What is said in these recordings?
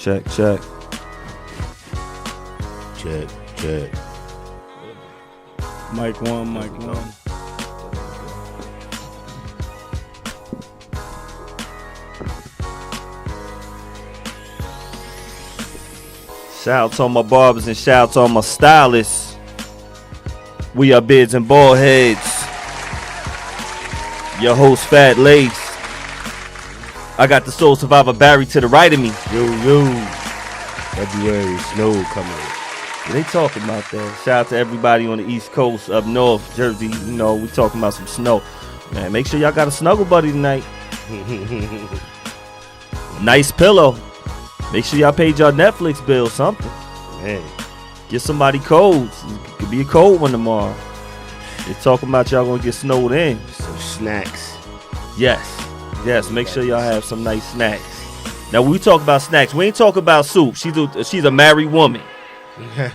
Check, check. Check, check. Mic one, mic one. Shout out to all my barbers and shout out to all my stylists. We are Beards N Baldheads. Your host, Fat Lace. I got the Soul Survivor Barry to the right of me. Yo. February snow coming. They talking about that. Shout out to everybody on the East Coast, up north, Jersey. You know, we talking about some snow. Man, make sure y'all got a snuggle buddy tonight. Nice pillow. Make sure y'all paid y'all Netflix bill, something. Man. Get somebody cold. It could be a cold one tomorrow. They talking about y'all gonna get snowed in. Some snacks. Yes. Make sure y'all have some nice snacks. Now, when we talk about snacks, we ain't talking about soup. She's a married woman.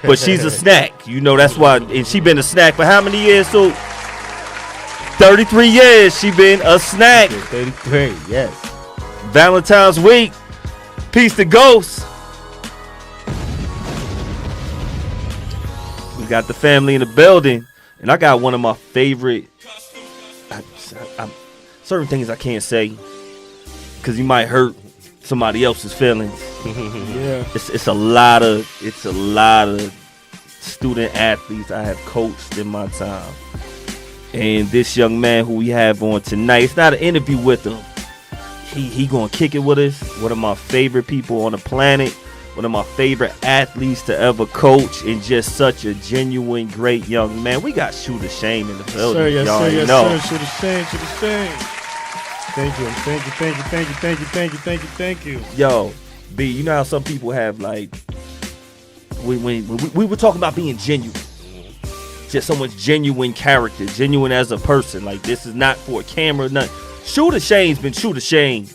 But she's a snack. You know, that's why. And she been a snack for how many years, Soup? 33 years she been a snack. 33, yes. Valentine's week. Peace to Ghost. We got the family in the building. And I got one of my favorite. Certain things I can't say because you might hurt somebody else's feelings. Yeah. It's a lot of student athletes I have coached in my time. And this young man who we have on tonight, it's not an interview with him. He gonna kick it with us. One of my favorite people on the planet. One of my favorite athletes to ever coach, and just such a genuine, great young man. We got Shooter Shane in the building. Sir, yes, y'all sir, yes, know. sir. Shooter Shane. Thank you. Yo, B, you know how some people have, like, when we were talking about being genuine. Just someone's genuine character, genuine as a person. Like, this is not for a camera, nothing. Shooter Shane's been Shooter Shane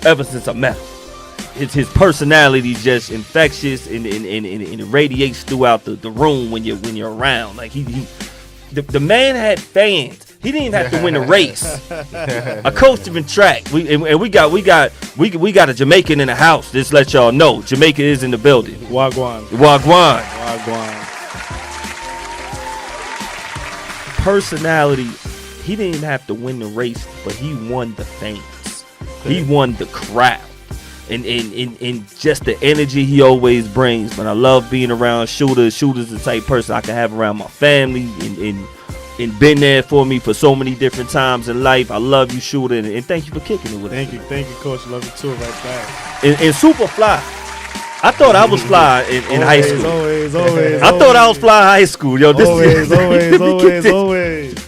ever since I met him. His personality just infectious and it radiates throughout the room when you're around. Like the man had fans. He didn't even have to win a race. I coached him in track. We got a Jamaican in the house. Just let y'all know, Jamaica is in the building. Wagwan. Personality. He didn't even have to win the race, but he won the fans. He won the crowd. And just the energy he always brings. Man, I love being around Shooter. Shooter's the type of person I can have around my family and been there for me for so many different times in life. I love you, Shooter, and thank you for kicking it with us. Thank you, Coach. Love you too, right back. And super fly. I thought I was fly in high school. Always. I thought I was fly in high school. Yo, Always.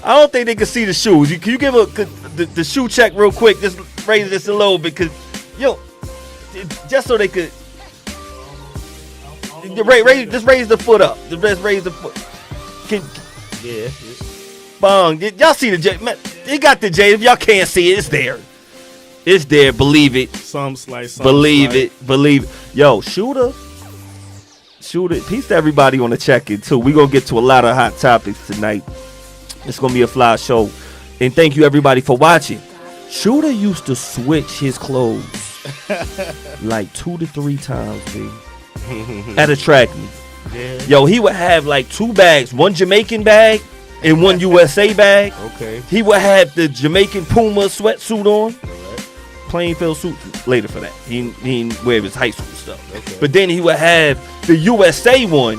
I don't think they can see the shoes. Can you give the shoe check real quick? Just raise this a little bit, because just so they could raise the foot up. Just raise the foot. Yeah. Bong. Y'all see the J? Man, you got the J. If y'all can't see it, it's there. It's there. Believe it. Some slice. Believe it. Yo, Shooter. Peace to everybody on the check-in too. We gonna get to a lot of hot topics tonight. It's gonna be a fly show, and thank you everybody for watching. Shooter used to switch his clothes like 2 to 3 times, baby, at a track meet. Yeah. Yo, he would have like 2 bags, one Jamaican bag and one USA bag. Okay. He would have the Jamaican Puma sweatsuit on. Plainfield suit later for that. He didn't wear his high school stuff. Okay. But then he would have the USA one.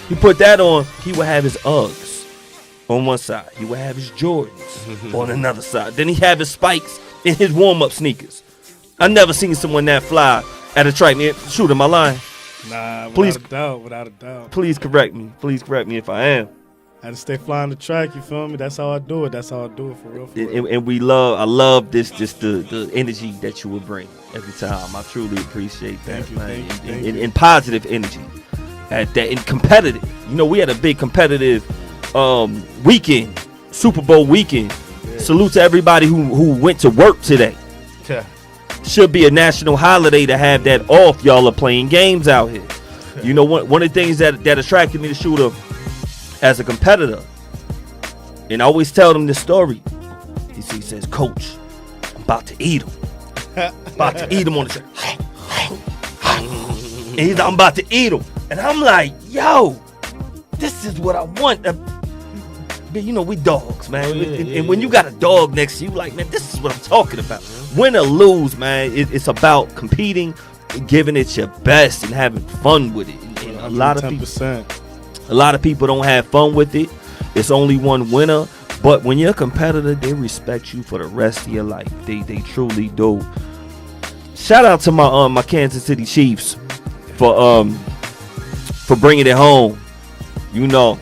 He put that on. He would have his Uggs on one side. He would have his Jordans on another side. Then he have his spikes in his warm-up sneakers. I never seen someone that fly at a track. Shoot, am I lying? Nah, Please, without a doubt. Please correct me. Please correct me if I am. I had to stay flying the track, you feel me? That's how I do it. For real. And I love this, just the energy that you would bring every time. I truly appreciate that. Thank you. And positive energy at that, and competitive. You know, we had a big competitive weekend, Super Bowl weekend. Yeah. Salute to everybody who went to work today. Yeah. Should be a national holiday to have that off. Y'all are playing games out here. You know, one of the things that attracted me to Shooter as a competitor, and I always tell them this story. He says, "Coach, I'm about to eat him. About to eat him on the track." And he's like, I'm about to eat them. And I'm like, yo, this is what I want. But you know, we dogs, man. And when you got a dog next to you, like, man, this is what I'm talking about. Win or lose, man, it's about competing, giving it your best, and having fun with it. And a lot of people don't have fun with it. It's only one winner. But when you're a competitor, they respect you for the rest of your life. They truly do. Shout out to my Kansas City Chiefs for bringing it home. You know,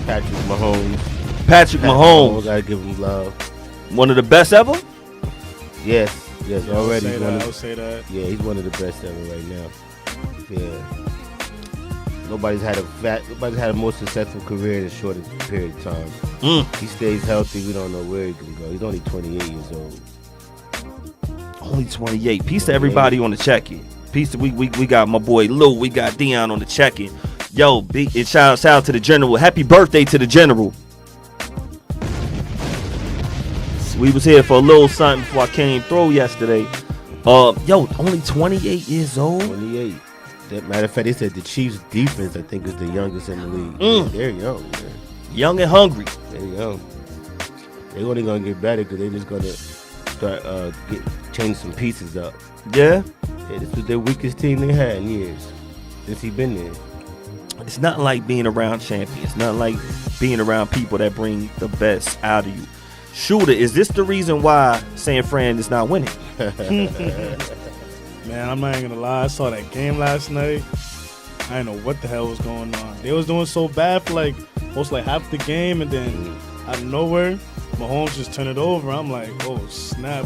Patrick Mahomes. Patrick Mahomes. Gotta give him love. One of the best ever? Yes, Yeah, already. I would say that. Yeah, he's one of the best ever right now. Yeah. Nobody's had a more successful career in a shorter period of time. He stays healthy. We don't know where he can go. He's only 28 years old. Only 28. Peace to everybody on the check-in. Peace to we got my boy Lou. We got Dion on the check-in. Yo, and shout out to the General. Happy birthday to the General. We was here for a little something before I came through yesterday. Yo, only 28 years old. 28. Matter of fact, they said the Chiefs' defense, I think, is the youngest in the league. They're young, man. Young and hungry. They're young. They're only gonna get better because they're just gonna start change some pieces up. Yeah. This was their weakest team they had in years since he been there. It's not like being around champions. Not like being around people that bring the best out of you. Shooter, is this the reason why San Fran is not winning? Man, I'm not even gonna lie. I saw that game last night. I didn't know what the hell was going on. They was doing so bad for most half the game, and then out of nowhere, Mahomes just turned it over. I'm like, oh snap!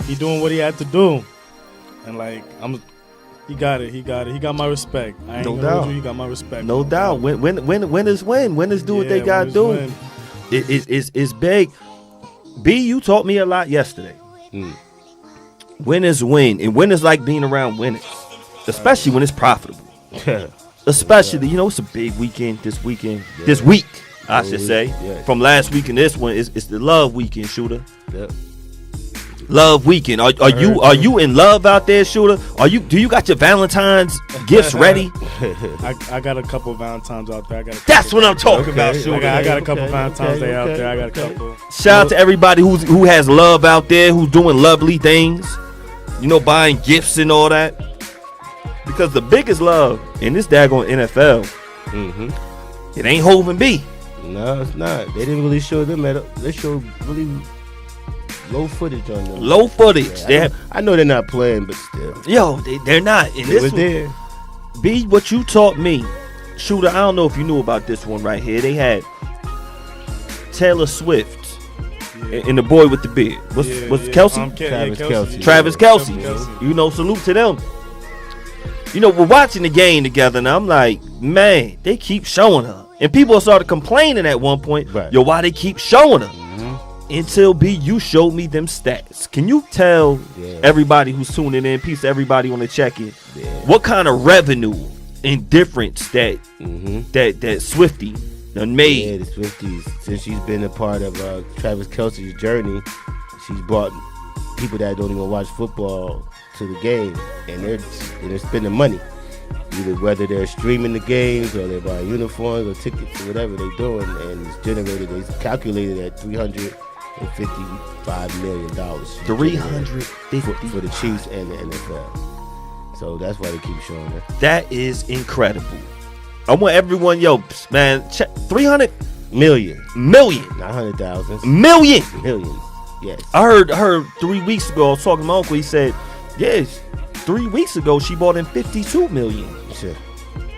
He doing what he had to do, and he got it. He got my respect. I ain't No gonna doubt. hold you. He got my respect. No doubt. Winners win. Winners do what they gotta do. Win. It's big. B, you taught me a lot yesterday. Winners win, and winners like being around winners, especially when it's profitable. Especially, it's a big weekend this weekend. Yeah. This week, I should say. Yeah. From last week and this one, it's the love weekend, Shooter. Yep. Love weekend. Are you in love out there, Shooter? Do you got your Valentine's gifts ready? I got a couple of Valentines out there. That's what I'm talking about, Shooter. I got a couple of Valentines out there. I got a couple. Shout out to everybody who has love out there, who's doing lovely things. Buying gifts and all that. Because the biggest love in this daggone NFL, it ain't Hov and B. No, it's not. They didn't really show them they showed really low footage on them. Low footage. Yeah, I know they're not playing, but still. Yo, they're not. And They was there. B, what you taught me, Shooter, I don't know if you knew about this one right here. They had Taylor Swift and the boy with the beard. What's Kelsey? Travis Kelce. Travis Kelce. Salute to them. We're watching the game together, and I'm like, man, they keep showing her. And people started complaining at one point, right. Yo, why they keep showing her? Until B, you showed me them stats. Can you tell everybody who's tuning in, peace to everybody on the check-in, what kind of revenue and difference that Swiftie done made? Yeah, the Swifties, since she's been a part of Travis Kelce's journey, she's brought people that don't even watch football to the game, and they're spending money, either whether they're streaming the games or they're buying uniforms or tickets or whatever they're doing, and it's calculated at $355 million. $350 for the Chiefs and the NFL. So that's why they keep showing it. That is incredible. I want everyone, man, check 300 million, not 100,000, millions. Yes. I heard 3 weeks ago. I was talking to my uncle. He said, yes, 3 weeks ago she bought in 52 million. Sure.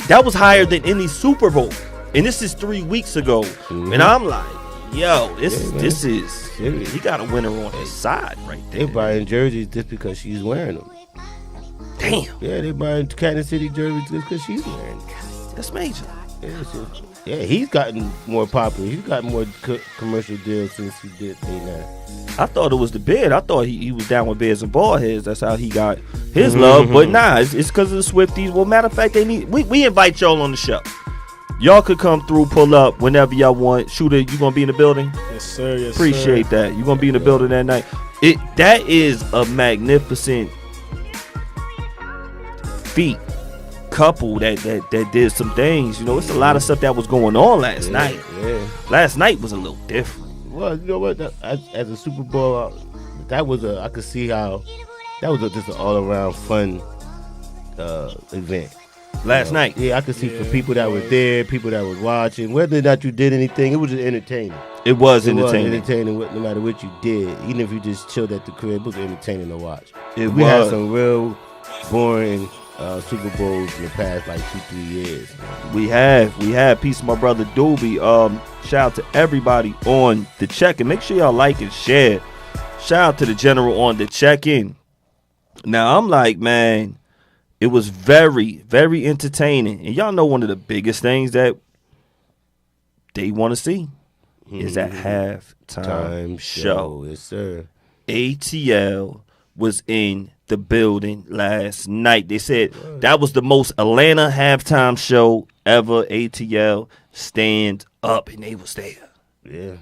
That was higher than any Super Bowl, and this is 3 weeks ago. And I'm like, yo, this is serious. He got a winner on his side right there. They buying jerseys just because she's wearing them. Damn. Yeah, they buying Kansas City jerseys just because she's wearing them. That's major. Yeah, he's gotten more popular. He's gotten more commercial deals since he did that. I thought it was the Beard. I thought he was down with Beards N Baldheads. That's how he got his love. But nah, it's because of the Swifties. Well, matter of fact, we invite y'all on the show. Y'all could come through, pull up whenever y'all want. Shooter, you gonna be in the building? Yes, sir. Yes, Appreciate sir. that. You gonna be in the building that night. That is a magnificent feet couple that did some things. You know, it's a lot of stuff that was going on last night. Yeah. Last night was a little different. Well, you know what? As a Super Bowl, I could see how that was just an all around fun event. Last night. Yeah, I could see for people that were there, people that was watching, whether or not you did anything, it was just entertaining. It was entertaining. No matter what you did, even if you just chilled at the crib, it was entertaining to watch. We had some real boring Super Bowls in the past like 2-3 years. We have. Peace to my brother Doobie. Shout out to everybody on the check-in. Make sure y'all like and share. Shout out to the general on the check-in. Now I'm like, man, it was very, very entertaining. And y'all know one of the biggest things that they want to see is that halftime show. Yes, sir. ATL was in the building last night. They said that was the most Atlanta halftime show ever. ATL stand up, and they was there. Yeah,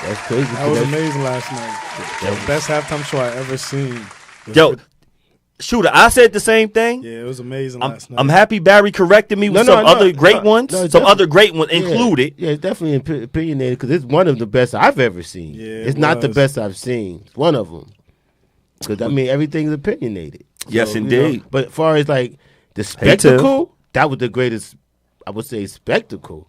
that's crazy. That was amazing last night. The best halftime show I ever seen. Yo, Shooter, I said the same thing. Yeah, it was amazing last night. I'm happy Barry corrected me with other great ones. Some other great ones included. Yeah, it's definitely opinionated because it's one of the best I've ever seen. Yeah, it's not the best I've seen. It's one of them. Because, I mean, everything's opinionated. Yes, indeed. You know, but as far as, like, the spectacle, that was the greatest, I would say, spectacle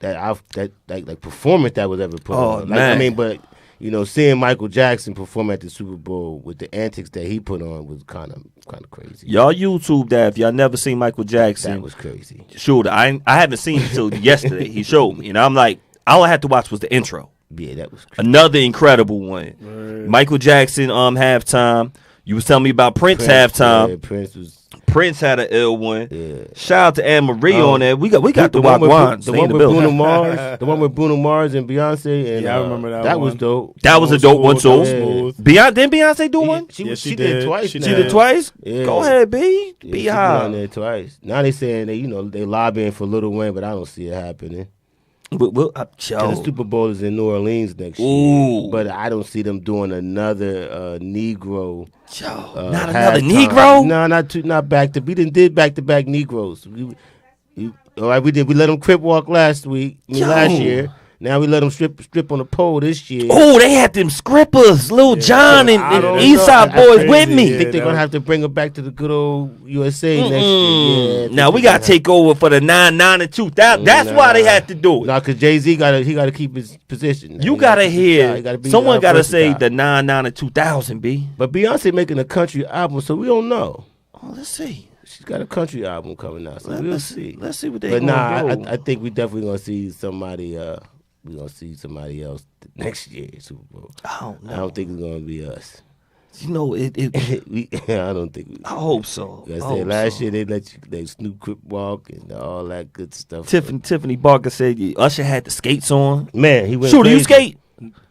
that performance that was ever put on. Man. I mean, but, you know, seeing Michael Jackson perform at the Super Bowl with the antics that he put on was kind of crazy. Y'all YouTube that if y'all never seen Michael Jackson. That was crazy. Shooter, I haven't seen it until yesterday. He showed me. And I'm like, all I had to watch was the intro. Yeah, that was crazy. Another incredible one. Right. Michael Jackson halftime. You was telling me about Prince halftime. Yeah, Prince had an ill one. Yeah. Shout out to Anne Marie on that. We got the Wagwans. The one with Bruno Mars. The one with Bruno Mars and Beyonce. And, yeah, I remember that. That was dope. That was a dope one too. Didn't Beyonce do one? She did twice. She did it twice. Yeah. Go ahead, B. Yeah, be high. On there twice. Now they saying they lobbying for Lil Wayne, but I don't see it happening. The Super Bowl is in New Orleans next year, but I don't see them doing another Negro. Not another Negro? No, not back to. We did back to back Negroes. All right, we did. We let them crip walk last year. Now we let them strip on the pole this year. Oh, they had them scrippers, Lil Jon and Eastside Boys with me. I think they're going to have to bring them back to the good old USA next year. Yeah, now we got to take over for the 99 and 2000. That's why they had to do it. No, because Jay-Z got to keep his position. You got to hear. Someone got to say the 99 and 2000, B. But Beyonce making a country album, so we don't know. Oh, let's see. She's got a country album coming out, so we'll see. Let's see what they. But I think we definitely going to see somebody. We're going to see somebody else next year Super Bowl. Oh, no. I don't think it's going to be us. You know, I don't think. I hope so. I said last year they Snoop Crip walk and all that good stuff. Tiffany Barker said Usher had the skates on. Man, he went Shooter, crazy. you skate?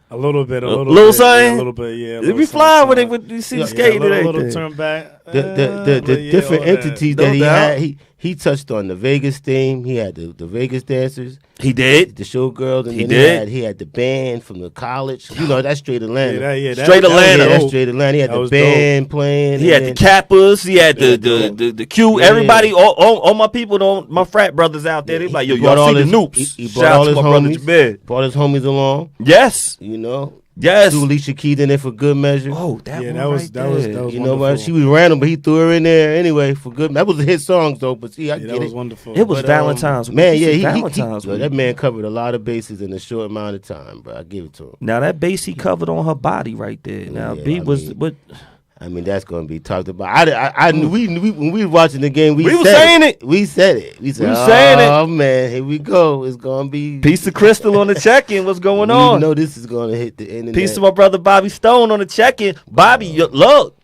A little bit. Little something? A little bit, yeah. It be fly when you see the skate. A little turn back. The different entities that he had, he touched on the Vegas theme. He had the Vegas dancers. He did. The showgirls. And he had the band from the college. You know, that's straight Atlanta. Straight Atlanta. That's straight Atlanta. He had the band playing. He had the Kappas. He had the Q. Yeah. Everybody, all my people, my frat brothers out there, they like, yo, y'all see the Noops. He brought all his homies. Brought his homies along. Yes. You know. Yes. Threw Alicia Keys in there for good measure. Oh, that was you know what? She was random, but he threw her in there anyway for good. That was a hit song though. But see, I get that was it. wonderful. It was Valentine's. Man, yeah, that man covered a lot of bases in a short amount of time, bro. I give it to him. Now that base he covered on her body right there. Now B was what. I mean, that's going to be talked about. I knew when we were watching the game, we were saying it. We said it. We said, oh, man, here we go. It's going to be. Piece of Crystal on the check-in. What's going on? You know this is going to hit the internet. Piece of my brother Bobby Stone on the check-in. Bobby, look.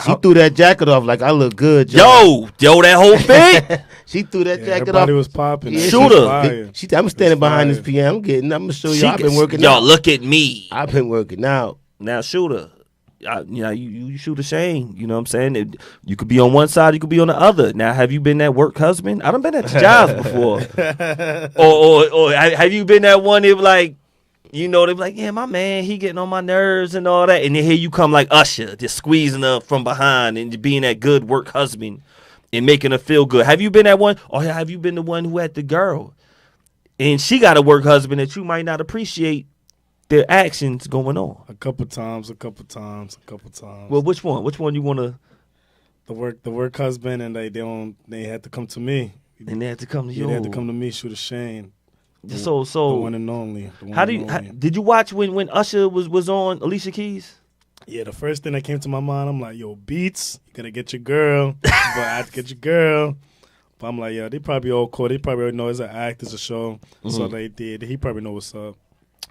She threw that jacket off like I look good. Yo, that whole thing. She threw that jacket off. Everybody was popping. Yeah, Shooter. I'm standing behind this piano. I'm going to show you. I've been working out. Y'all, look at me. I've been working out. Now, Shooter. You shoot a shame. You know what I'm saying? You could be on one side, you could be on the other. Now, have you been that work husband? I done been at the jobs before. or have you been that one that like, You know, they be like, yeah, my man, he getting on my nerves and all that. And then here you come like Usher, just squeezing her from behind and being that good work husband and making her feel good. Have you been that one? Or have you been the one who had the girl and she got a work husband that you might not appreciate their actions going on? A couple times. Well, which one? Which one you want to? The work husband, and they had to come to me. And they had to come to you. They had to come to me, shoot a Shane. So the one and only. Did you watch when Usher was on Alicia Keys? Yeah, the first thing that came to my mind, I'm like, yo, Beats, you gotta get your girl. But I have to get your girl. But I'm like, yo, they probably all cool. They probably already know it's an act, it's a show. Mm-hmm. So they did. He probably know what's up.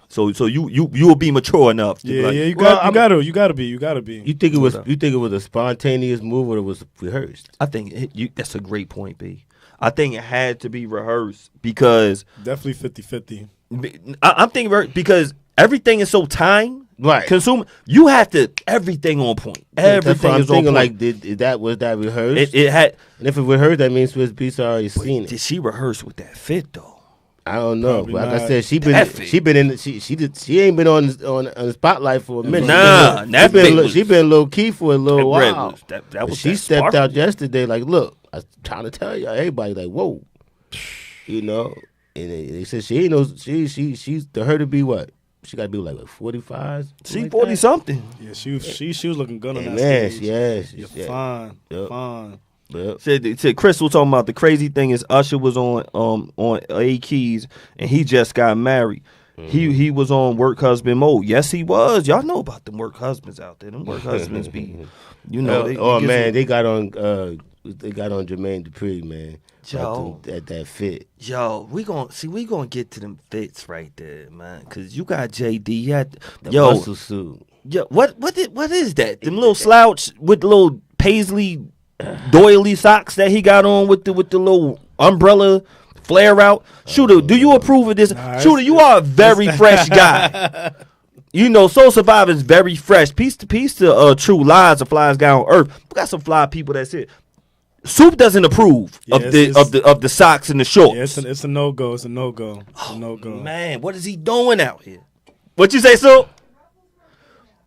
So you will be mature enough. To yeah, be like, you gotta be. You think it was a spontaneous move or it was rehearsed? I think that's a great point, B. I think it had to be rehearsed because definitely 50-50. I'm thinking because everything is so time consume. You have to everything on point. Everything is on point. Like was that rehearsed? It had, and if it rehearsed, that means Swiss Beats already seen it. Did she rehearse with that fit though? I don't know, Probably but like not. I said, she ain't been on the spotlight for a minute. She been low key for a little while. She stepped out yesterday. Like, look, I'm trying to tell you, everybody like, whoa, you know. And they said she ain't no she's to her to be what? She got to be like 45. She like 40 something. Yeah, she was looking good on that stage. Yes, fine. Yep. Said Crystal talking about the crazy thing is Usher was on A Keys and he just got married. Mm-hmm. He was on work husband mode. Yes, he was. Y'all know about them work husbands out there. Them work husbands be, you know. They got on Jermaine Dupri, man. Yo, at that fit. Yo, we gonna get to them fits right there, man. Cause you got JD. You had the muscle suit. Yo, what is that? Them little slouch with the little paisley doily socks that he got on with the little umbrella flare out. Shooter, do you approve of this? Shooter, you are a very fresh guy. You know, Soul Survivor is very fresh. Peace to True Lies, the flyest guy on earth. We got some fly people that's it. Soup doesn't approve of the socks and the shorts. Yeah, it's a no-go. It's a no-go. Man, what is he doing out here? What you say, Soup?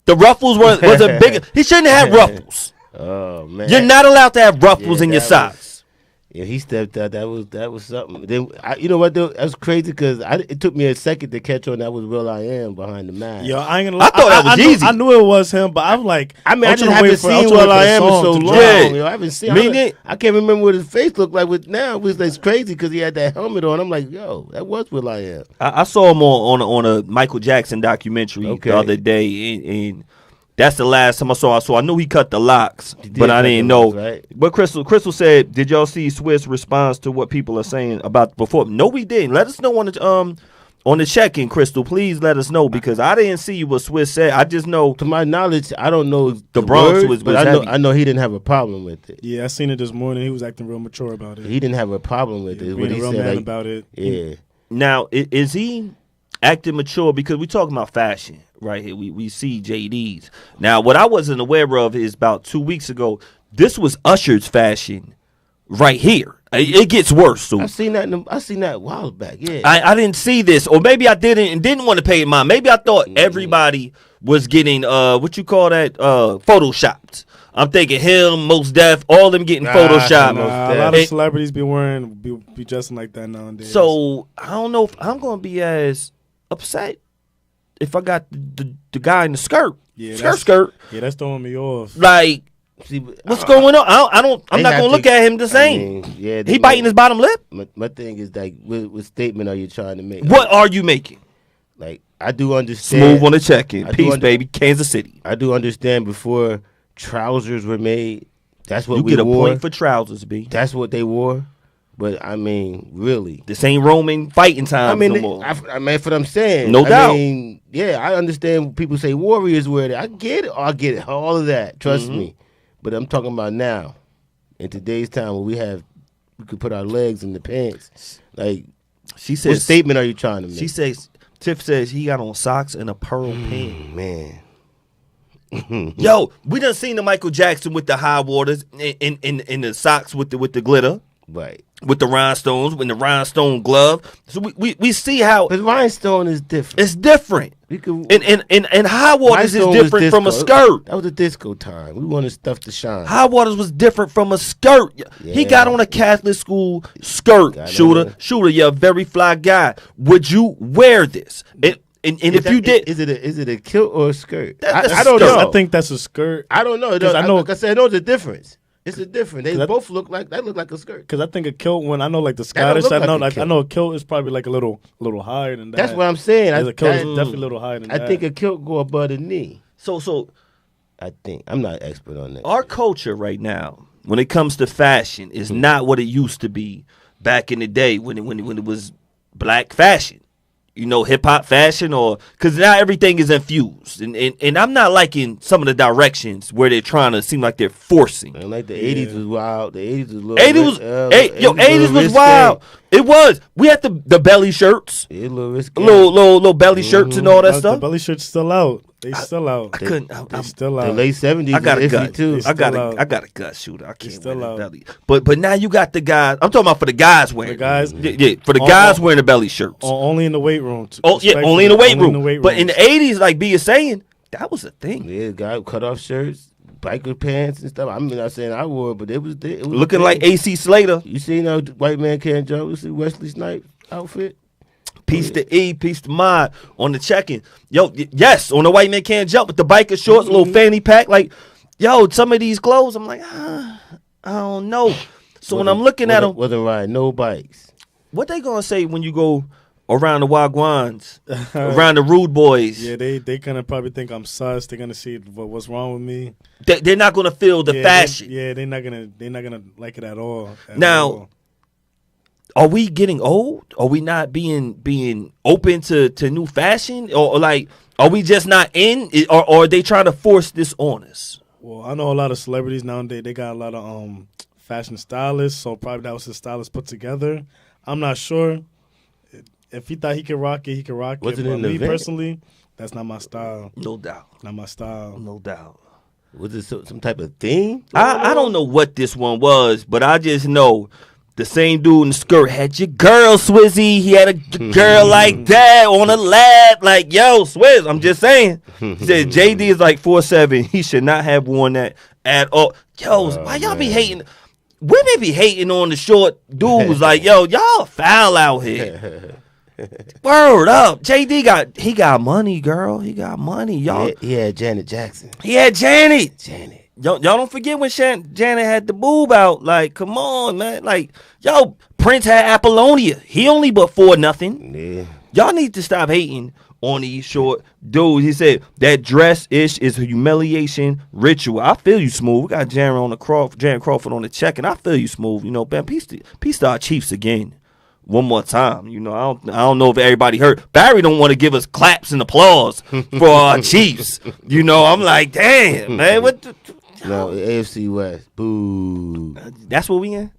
The ruffles was a bigger. He shouldn't have had ruffles. Oh man, you're not allowed to have ruffles in your socks. Yeah, he stepped out. That was something. Then you know what though? That's crazy because it took me a second to catch on that was Will I Am behind the mask. Yo, I ain't gonna lie. I thought that was easy. I knew it was him, but I'm like, I just haven't seen Will I Am in so long. Yo, I haven't seen. I can't remember what his face looked like with now. It was like crazy because he had that helmet on. I'm like, yo, that was Will I Am. I saw him on a Michael Jackson documentary the other day, and that's the last time I saw. So I knew he cut the locks, but I didn't know. Right? But Crystal said, "Did y'all see Swiss response to what people are saying about before?" No, we didn't. Let us know on the check-in, Crystal. Please let us know because I didn't see what Swiss said. I just know, to my knowledge, I don't know the Bronx was but I know he didn't have a problem with it. Yeah, I seen it this morning. He was acting real mature about it. He didn't have a problem with it. Being a real man about it. Yeah. Now, is he acting mature because we talking about fashion? Right here, we see JD's. Now, what I wasn't aware of is about 2 weeks ago, this was Usher's fashion right here. It gets worse. So I seen that a while back. Yeah, I didn't see this, or maybe I didn't want to pay it mind. Maybe I thought everybody was getting what you call that photoshopped. I'm thinking him, Mos Def, all them getting photoshopped. A lot of celebrities be dressing like that nowadays. So I don't know if I'm gonna be as upset if I got the guy in the skirt. Yeah, skirt. Yeah, that's throwing me off. Like, what's going on? I'm not gonna look at him the same. He biting his bottom lip. My thing is like, what statement are you trying to make? What are you making? Like, I do understand. Smooth on the check-in. Peace, baby. Kansas City. I do understand before trousers were made. That's what you we get a wore. point for trousers, B. That's what they wore. But I mean, really, this ain't Roman fighting time no more. I mean, for what I'm saying, no doubt. I mean, yeah, I understand when people say Warriors wear it. I get it. I get it. All of that. Trust me. But I'm talking about now, in today's time, where we could put our legs in the pants. Like, she says, what statement are you trying to make? She says, Tiff says he got on socks and a pearl pin. Man. Yo, we done seen the Michael Jackson with the high waters and the socks with the glitter. Right. With the rhinestones, with the rhinestone glove. So we see how But rhinestone is different. it's different. We could, And high waters is rhinestone was different from a disco. skirt. That was a disco time. We wanted stuff to shine. High waters was different from a skirt. He Yeah. got on a Catholic school skirt. Got on Shooter, you're a very fly guy. Would you wear this? And if you did, is it a kilt or a skirt? That's I don't skirt. know. I think that's a skirt. I don't know. 'Cause I know- Like I said, I know the difference. It's a difference. They 'Cause both look like a skirt. Because I think a kilt, when I know like the don't Scottish, look I like know a kilt. I know a kilt is probably like a little higher than that. That's what I'm saying. Yeah, the kilt is definitely a little higher than that. I think a kilt go above the knee. so I think I'm not expert on that. our culture right now, when it comes to fashion, is not what it used to be back in the day when it was black fashion. You know, hip hop fashion, or because now everything is infused, and I'm not liking some of the directions where they're trying to seem like they're forcing. And like the '80s was wild. The '80s was a little. 80s was, '80s was risque. wild. It was. We had the belly shirts, Yeah, a little risky. little belly shirts and all that The stuff. belly shirt's still out. They still out. I couldn't. They still out. The late '70s. I got a was iffy gut. too. It's I got still out. I got a gut shooter. I can't still wear the out. belly. But now you got the guys. I'm talking about for the guys wearing. The guys? Yeah, for the Oh, guys oh. wearing the belly shirts. Only in the weight room. Oh yeah, only in the weight room. weight But in the '80s, like B is saying, that was a thing. Yeah, guy with cut off shirts, biker pants and stuff. I'm not saying I wore, it, but it was Looking a like thing. AC Slater. You seen White Man Can't Jump? You see Wesley Snipes outfit? Piece to E, piece to Mod on the check-in. Yo, yes, on the White Man Can't Jump with the biker shorts, little fanny pack. Like, yo, some of these clothes, I'm like, I don't know. So when I'm looking at them, wasn't riding no bikes. what they gonna say when you go around the Wagwans, around the Rude Boys? Yeah, they gonna probably think I'm sus. They're gonna see what's wrong with me. They're not gonna feel the Yeah, fashion. they're not gonna like it at all. Now, are we getting old? Are we not being open to new fashion, or like, are we just not in, or are they trying to force this on us? well, I know a lot of celebrities nowadays. They got a lot of fashion stylists, so probably that was his stylist put together. I'm not sure. If he thought he could rock it, he could rock Was it. it But an me event? personally, that's not my style. No doubt, Not my style. no doubt. Was it some type of theme? I don't know what this one was, but I just know the same dude in the skirt had your girl Swizzy. He had a girl like that on a lap. Like, yo, Swizz, I'm just saying. He said JD is like 4'7". He should not have worn that at all. Yo, why y'all be hating? Women be hating on the short dudes. Like, yo, y'all foul out here. Word up. JD got money, girl. He got money. Y'all. He had Janet Jackson. He had Janet. Janet. Y'all don't forget when Janet had the boob out. Like, come on, man. Like, yo, Prince had Apollonia. He only but 4-0. Yeah. Y'all need to stop hating on these short dudes. He said that dress-ish is a humiliation ritual. I feel you, Smooth. We got Jaron Crawford on the check, and I feel you, Smooth. You know, man, peace to our Chiefs again. One more time. You know, I don't know if everybody heard. Barry don't want to give us claps and applause for our Chiefs. You know, I'm like, damn, man. What the, No, AFC West. Boo. that's what we in?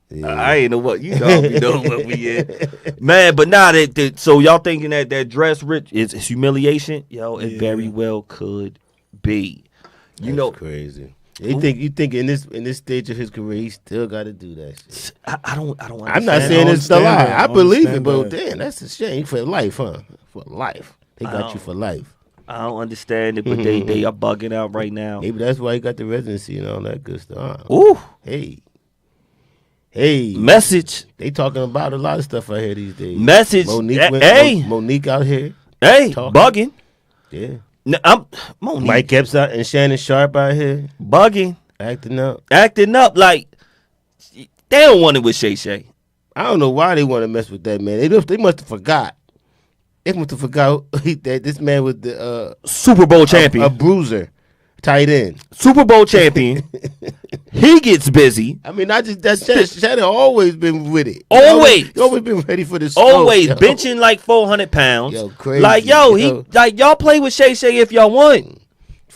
Yeah. I ain't know what you know. You know what we in, man. But now so y'all thinking that dress rich is humiliation? Yo, it very well could be. You That's know, crazy. You think in this stage of his career he still got to do that shit? I don't. Understand. I'm not saying it's the lie. understand that. I I believe it, understand but that. damn, that's a shame for life, huh? For life, they got Oh. you for life. I don't understand it, but they are bugging out right now. Maybe that's why he got the residency and all that good stuff. Ooh, Hey, message, they talking about a lot of stuff out here these days. message. Hey, Monique out here. hey, talking. bugging. Yeah, I'm Monique, Mike Epps out and Shannon Sharp out here bugging, acting up. acting up like they don't want it with Shay Shay. I don't know why they want to mess with that man. They must have forgot. They must have forgot that this man was the Super Bowl champion. a bruiser, tight end. Super Bowl champion. He gets busy. I mean, not just that. Shannon always been with it. Always. He always been ready for the stroke, Always yo. benching like 400 pounds. Yo, crazy, like, yo. like y'all play with Shay Shay if y'all want.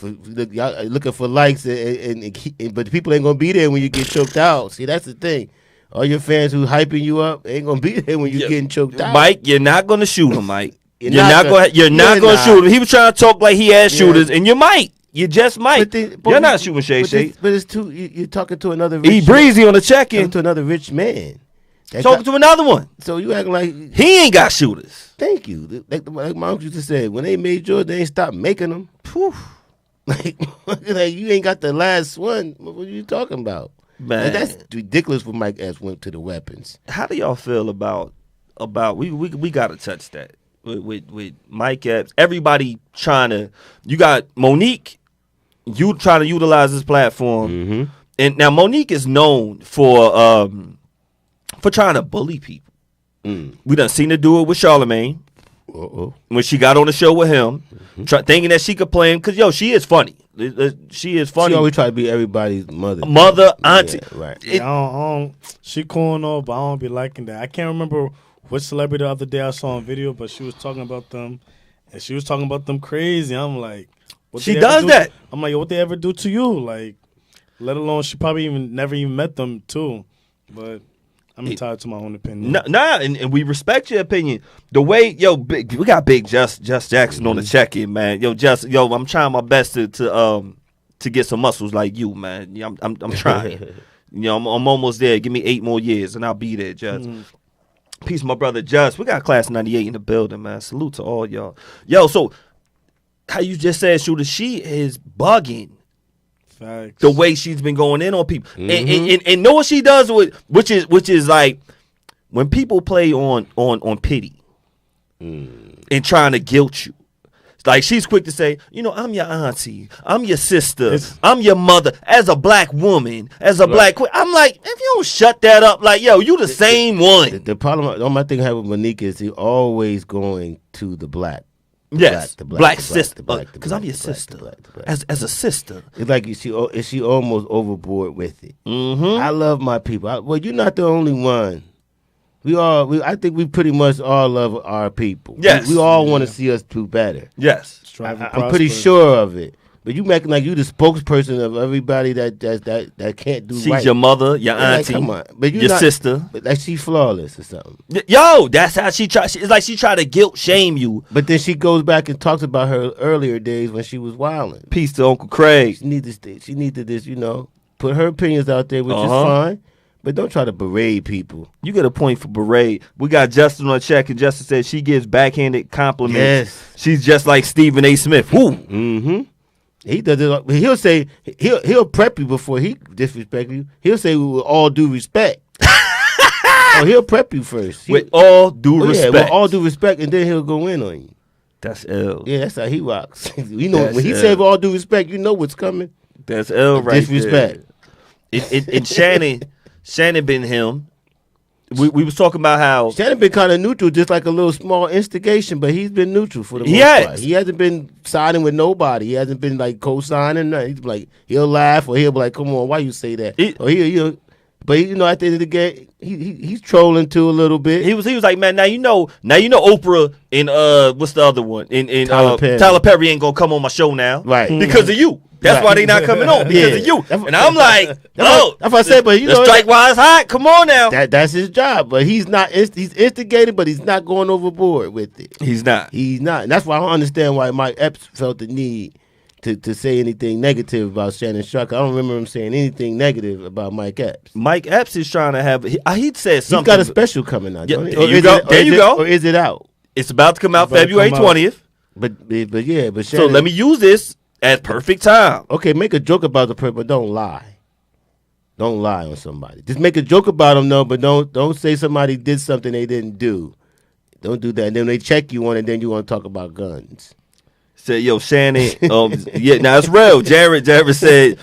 Look, y'all looking for likes, but the people ain't gonna be there when you get choked out. See, that's the thing. All your fans who hyping you up ain't gonna be there when you getting choked out. Mike, you're not gonna shoot him, Mike. You're You're not not gonna you're shoot him. He was trying to talk like he had shooters, and you might. You just might. You're not shooting Shay. But it's too. You're talking to another. E Breezy on the check-in. Talking to another rich man. Talking to another one. So you acting like he ain't got shooters. Thank you. Like my uncle used to say, when they made yours, they ain't stopped making them. Poof. Like you ain't got the last one. What are you talking about? Man, that's ridiculous. For Mike Epps went to the weapons. How do y'all feel about we got to touch that with Mike Epps? Everybody trying to. You got Monique. You trying to utilize this platform, and now Monique is known for trying to bully people. We done seen her do it with Charlamagne. When she got on the show with him, thinking that she could play him, because she is funny. She is funny. She always try to be everybody's mother, auntie. Yeah, right. She cool and all, but I don't be liking that. I can't remember which celebrity the other day I saw on video, but she was talking about them, and she was talking about them crazy. I'm like, she does that. I'm like, what they ever do to you? Like, let alone she probably never even met them too, but. I'm entitled to my own opinion. Nah, and we respect your opinion. The way, we got Big Just Jackson on the check-in, man. I'm trying my best to get some muscles like you, man. I'm trying. I'm almost there. Give me 8 more years, and I'll be there, Just. Peace, my brother, Just. We got class 98 in the building, man. Salute to all y'all. So how you just said, Shooter, she is bugging. Facts. The way she's been going in on people, and know what she does with, which is like when people play on pity and trying to guilt you. It's like she's quick to say, I'm your auntie, I'm your sister, I'm your mother. As a black woman, as a black queen, I'm like, if you don't shut that up, like you the same one. The problem, my thing I have with Monique is he always going to the black. Yes, black sister. Because I'm your sister. As a sister, it's like she almost overboard with it. I love my people. You're not the only one. I think we pretty much all love our people. Yes, we all want to see us do better. Yes, I'm pretty sure of it. But you making like you the spokesperson of everybody that can't do right. She's your mother, your auntie, come on. But your sister. But like she's flawless or something. That's how she try. It's like she try to guilt shame you. But then she goes back and talks about her earlier days when she was wilding. Peace to Uncle Craig. She need to put her opinions out there, which is fine. But don't try to berate people. You get a point for berate. We got Justin on check, and Justin said she gives backhanded compliments. Yes. She's just like Stephen A. Smith. Woo. He does it. He'll say he'll prep you before he disrespect you. He'll say with all due respect. He'll prep you first. With all due respect. Yeah, with all due respect, and then he'll go in on you. That's L. Yeah, that's how he rocks. When he says with all due respect, you know what's coming. That's L right disrespect. There. And Shannon been him. We was talking about how Shannon been kind of neutral, just like a little small instigation, but he's been neutral for the most part. He hasn't been siding with nobody. He hasn't been like co-signing. He's like he'll laugh or he'll be like, "Come on, why you say that?" But at the end of the game, he's trolling too a little bit. He was like, man, now you know Oprah and what's the other one? And Tyler Perry ain't gonna come on my show now, right? Because of you. That's why they not coming on, because of you. And I'm like, that's what I said. But the strike while it's hot. Come on now. That's his job. But he's not. He's instigated, but he's not going overboard with it. He's not. And that's why I don't understand why Mike Epps felt the need to say anything negative about Shannon Sharp. I don't remember him saying anything negative about Mike Epps. Mike Epps is trying to have. He said something. He's got a special coming out. Yeah, there you go. Or is it out? It's about to come out February 20th. But Shannon. So let me use this at perfect time. Okay, make a joke about the person, but don't lie. Don't lie on somebody. Just make a joke about them, though, but don't say somebody did something they didn't do. Don't do that. And then they check you on it, and then you want to talk about guns. Said, Shannon, now it's real. Jared said,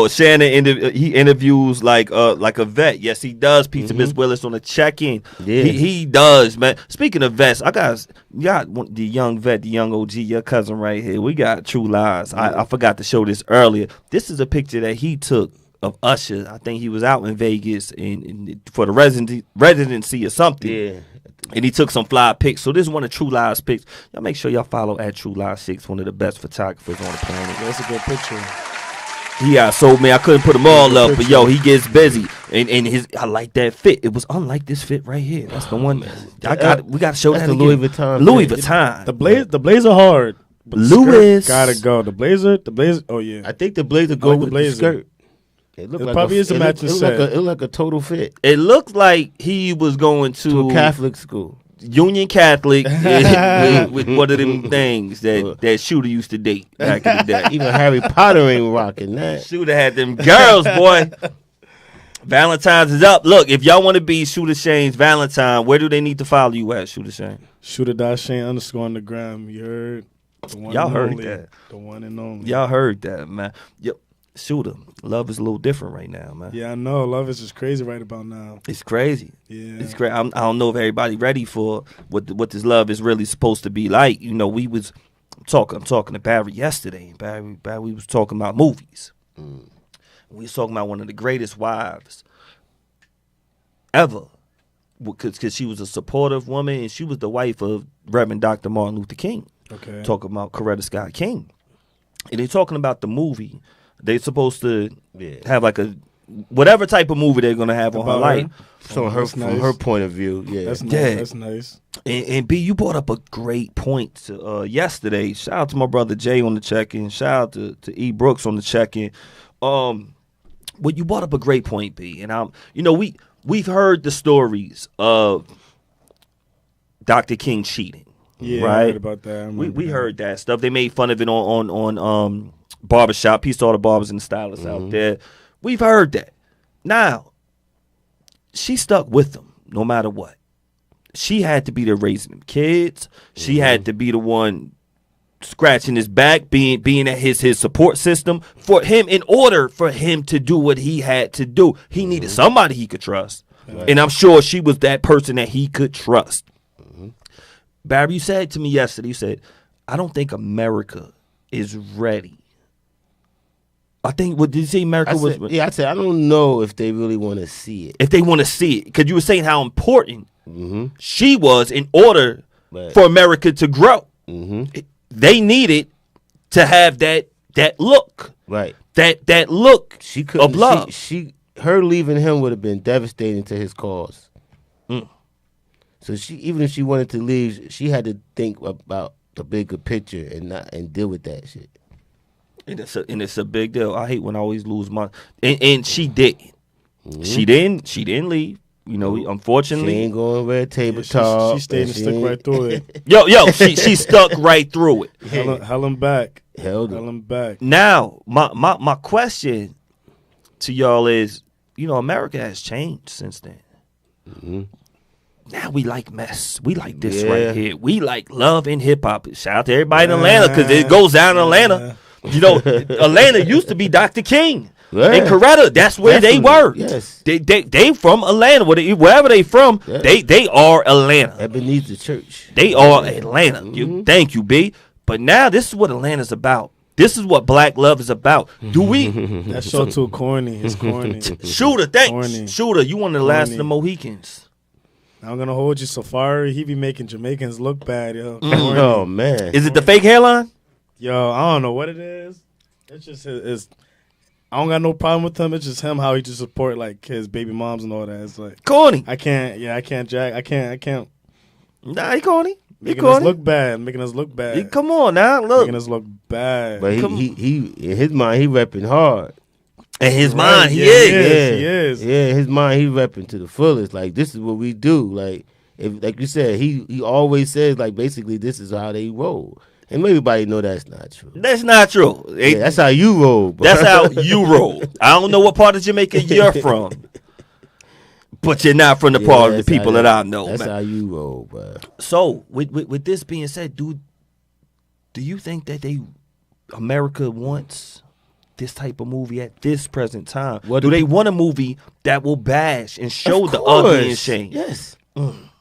Shannon, he interviews like a vet. Yes, he does. Pizza Miss Willis on a check-in. Yeah. He does, man. Speaking of vets, you got the young vet, the young OG, your cousin right here. We got True Lies. I forgot to show this earlier. This is a picture that he took of Usher. I think he was out in Vegas for the residency or something. Yeah. And he took some fly pics. So this is one of True Lies pics. Y'all make sure y'all follow at True Lies 6, one of the best photographers on the planet. That's a good picture. I couldn't put them all up, but he gets busy. And I like that fit. It was unlike this fit right here. That's the one. We got to show that again. Louis Vuitton. Louis Vuitton. The blazer hard. But the Lewis. skirt gotta go. The blazer. Oh yeah. I think the blazer go like the with blazer. the skirt. It looked It probably is a matching set. It looked like a total fit It looked like he was going to a Catholic school. Union Catholic with one of them things that Shooter used to date back in the day. Even Harry Potter ain't rocking that. Shooter had them girls, boy. Valentine's is up. Look, if y'all want to be Shooter Shane's Valentine, where do they need to follow you at, Shooter Shane? Shooter.Shane _ on the gram. You heard? The one Y'all and heard only. that. The one and only. Y'all heard that, man. Yo, Shooter, love is a little different right now, man. Yeah, I know. Love is just crazy right about now. It's crazy. Yeah. It's crazy. I don't know if everybody ready for what this love is really supposed to be like. You know, I'm talking to Barry yesterday. And Barry was talking about movies. We was talking about one of the greatest wives ever, because she was a supportive woman, and she was the wife of Reverend Dr. Martin Luther King. Okay. Talking about Coretta Scott King. And they're talking about the movie. They're supposed to have like a whatever type of movie they're gonna have on her life. So from nice. her point of view, yeah. That's nice. Yeah. That's nice. And B, you brought up a great point yesterday. Shout out to my brother Jay on the check-in. Shout out to E. Brooks on the check-in. Well, you brought up a great point, B. And we've heard the stories of Dr. King cheating. Yeah, right? I heard about that. We heard that stuff. They made fun of it on Barbershop. Peace to all the barbers and stylists out there. We've heard that. Now, she stuck with him no matter what. She had to be there raising them kids. She had to be the one scratching his back, being at his support system for him. In order for him to do what he had to do, he needed somebody he could trust. Right. And I'm sure she was that person that he could trust. Barry, you said to me yesterday, you said, I don't think America is ready. I think, what did you say America was? Yeah, I said, I don't know if they really want to see it. If they want to see it. Because you were saying how important she was in order for America to grow. They needed to have that look. Right. That look of love. Her leaving him would have been devastating to his cause. So even if she wanted to leave, she had to think about the bigger picture and deal with that shit. And it's a big deal. I hate when I always lose my and she didn't. She didn't leave. You know, unfortunately, she ain't going red table talk. She stayed and stuck right through it. Yo, she stuck right through it. Helen back. Helen back. Now, my question to y'all is, America has changed since then. Now we like mess. We like this right here. We like love and hip hop. Shout out to everybody in Atlanta, because it goes down in Atlanta. Atlanta used to be Dr. King and Coretta. That's where they were. Yes, they from Atlanta. Wherever they from, they are Atlanta. Ebenezer Church. They are Atlanta. Thank you, B. But now this is what Atlanta's about. This is what black love is about. Do we? That show too corny. It's corny. Shooter, thanks. Corny. Shooter, you one of the last of the Mohicans. I'm gonna hold you, Safari. He be making Jamaicans look bad, yo. Oh man, is it the fake hairline? Yo, I don't know what it is. It's just his. I don't got no problem with him. It's just him how he just support like his baby moms and all that. It's like corny. I can't. Jack. I can't. Nah, he corny. Making us look bad. Come on now, look. Making us look bad. But he in his mind he repping hard. In his mind, he is. Yeah, in his mind he repping to the fullest. Like, this is what we do. Like, like you said, he always says like basically this is how they roll. And everybody know that's not true. That's not true. Yeah, that's how you roll. Bro. That's how you roll. I don't know what part of Jamaica you're from, but you're not from the part of the people that I know. That's how you roll, bro. So, with this being said, do you think that America wants this type of movie at this present time? Do they want a movie that will bash and show the ugly and shame? Yes.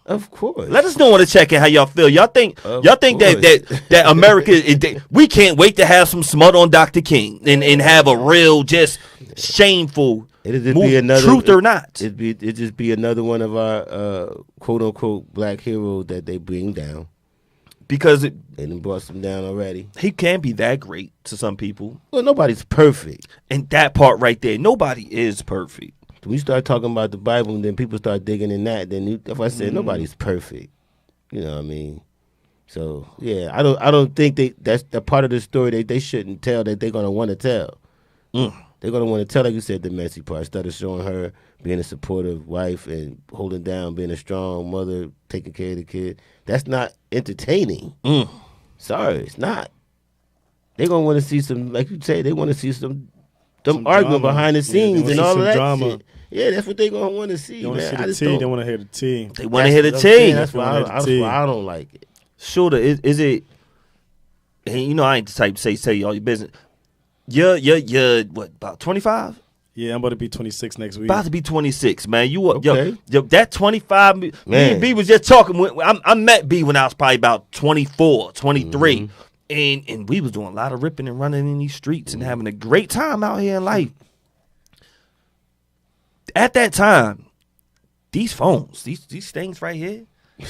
Of course. Let us know on the check-in how y'all feel. Y'all think that America, we can't wait to have some smut on Dr. King and have a real just shameful movie, truth or not. It'd just be another one of our quote-unquote black heroes that they bring down. Because they done brought some down already. He can't be that great to some people. Well, nobody's perfect. And that part right there, nobody is perfect. We start talking about the Bible, and then people start digging in that. Then if I say nobody's perfect, you know what I mean? So yeah, I don't think that's the part of the story they shouldn't tell that they're gonna want to tell. They're gonna want to tell, like you said, the messy part. Instead of showing her being a supportive wife and holding down, being a strong mother, taking care of the kid. That's not entertaining. Sorry, it's not. They're gonna want to see some, like you say, they want to see some arguing drama. behind the scenes and all of that drama. shit. Yeah, that's what they're gonna want to see. They want to see man. the tea. They want to hear the tea. They want to hear the That's what I'm saying. tea. That's why I don't like it. Shooter, is it? And you know, I ain't the type to say all your business. You're what, about 25? Yeah, I'm about to be 26 next week. About to be 26, man. You Okay. yo, that 25. Me and B was just talking. I met B when I was probably about 24, 23, and we was doing a lot of ripping and running in these streets and having a great time out here in life. At that time, these phones, these things right here,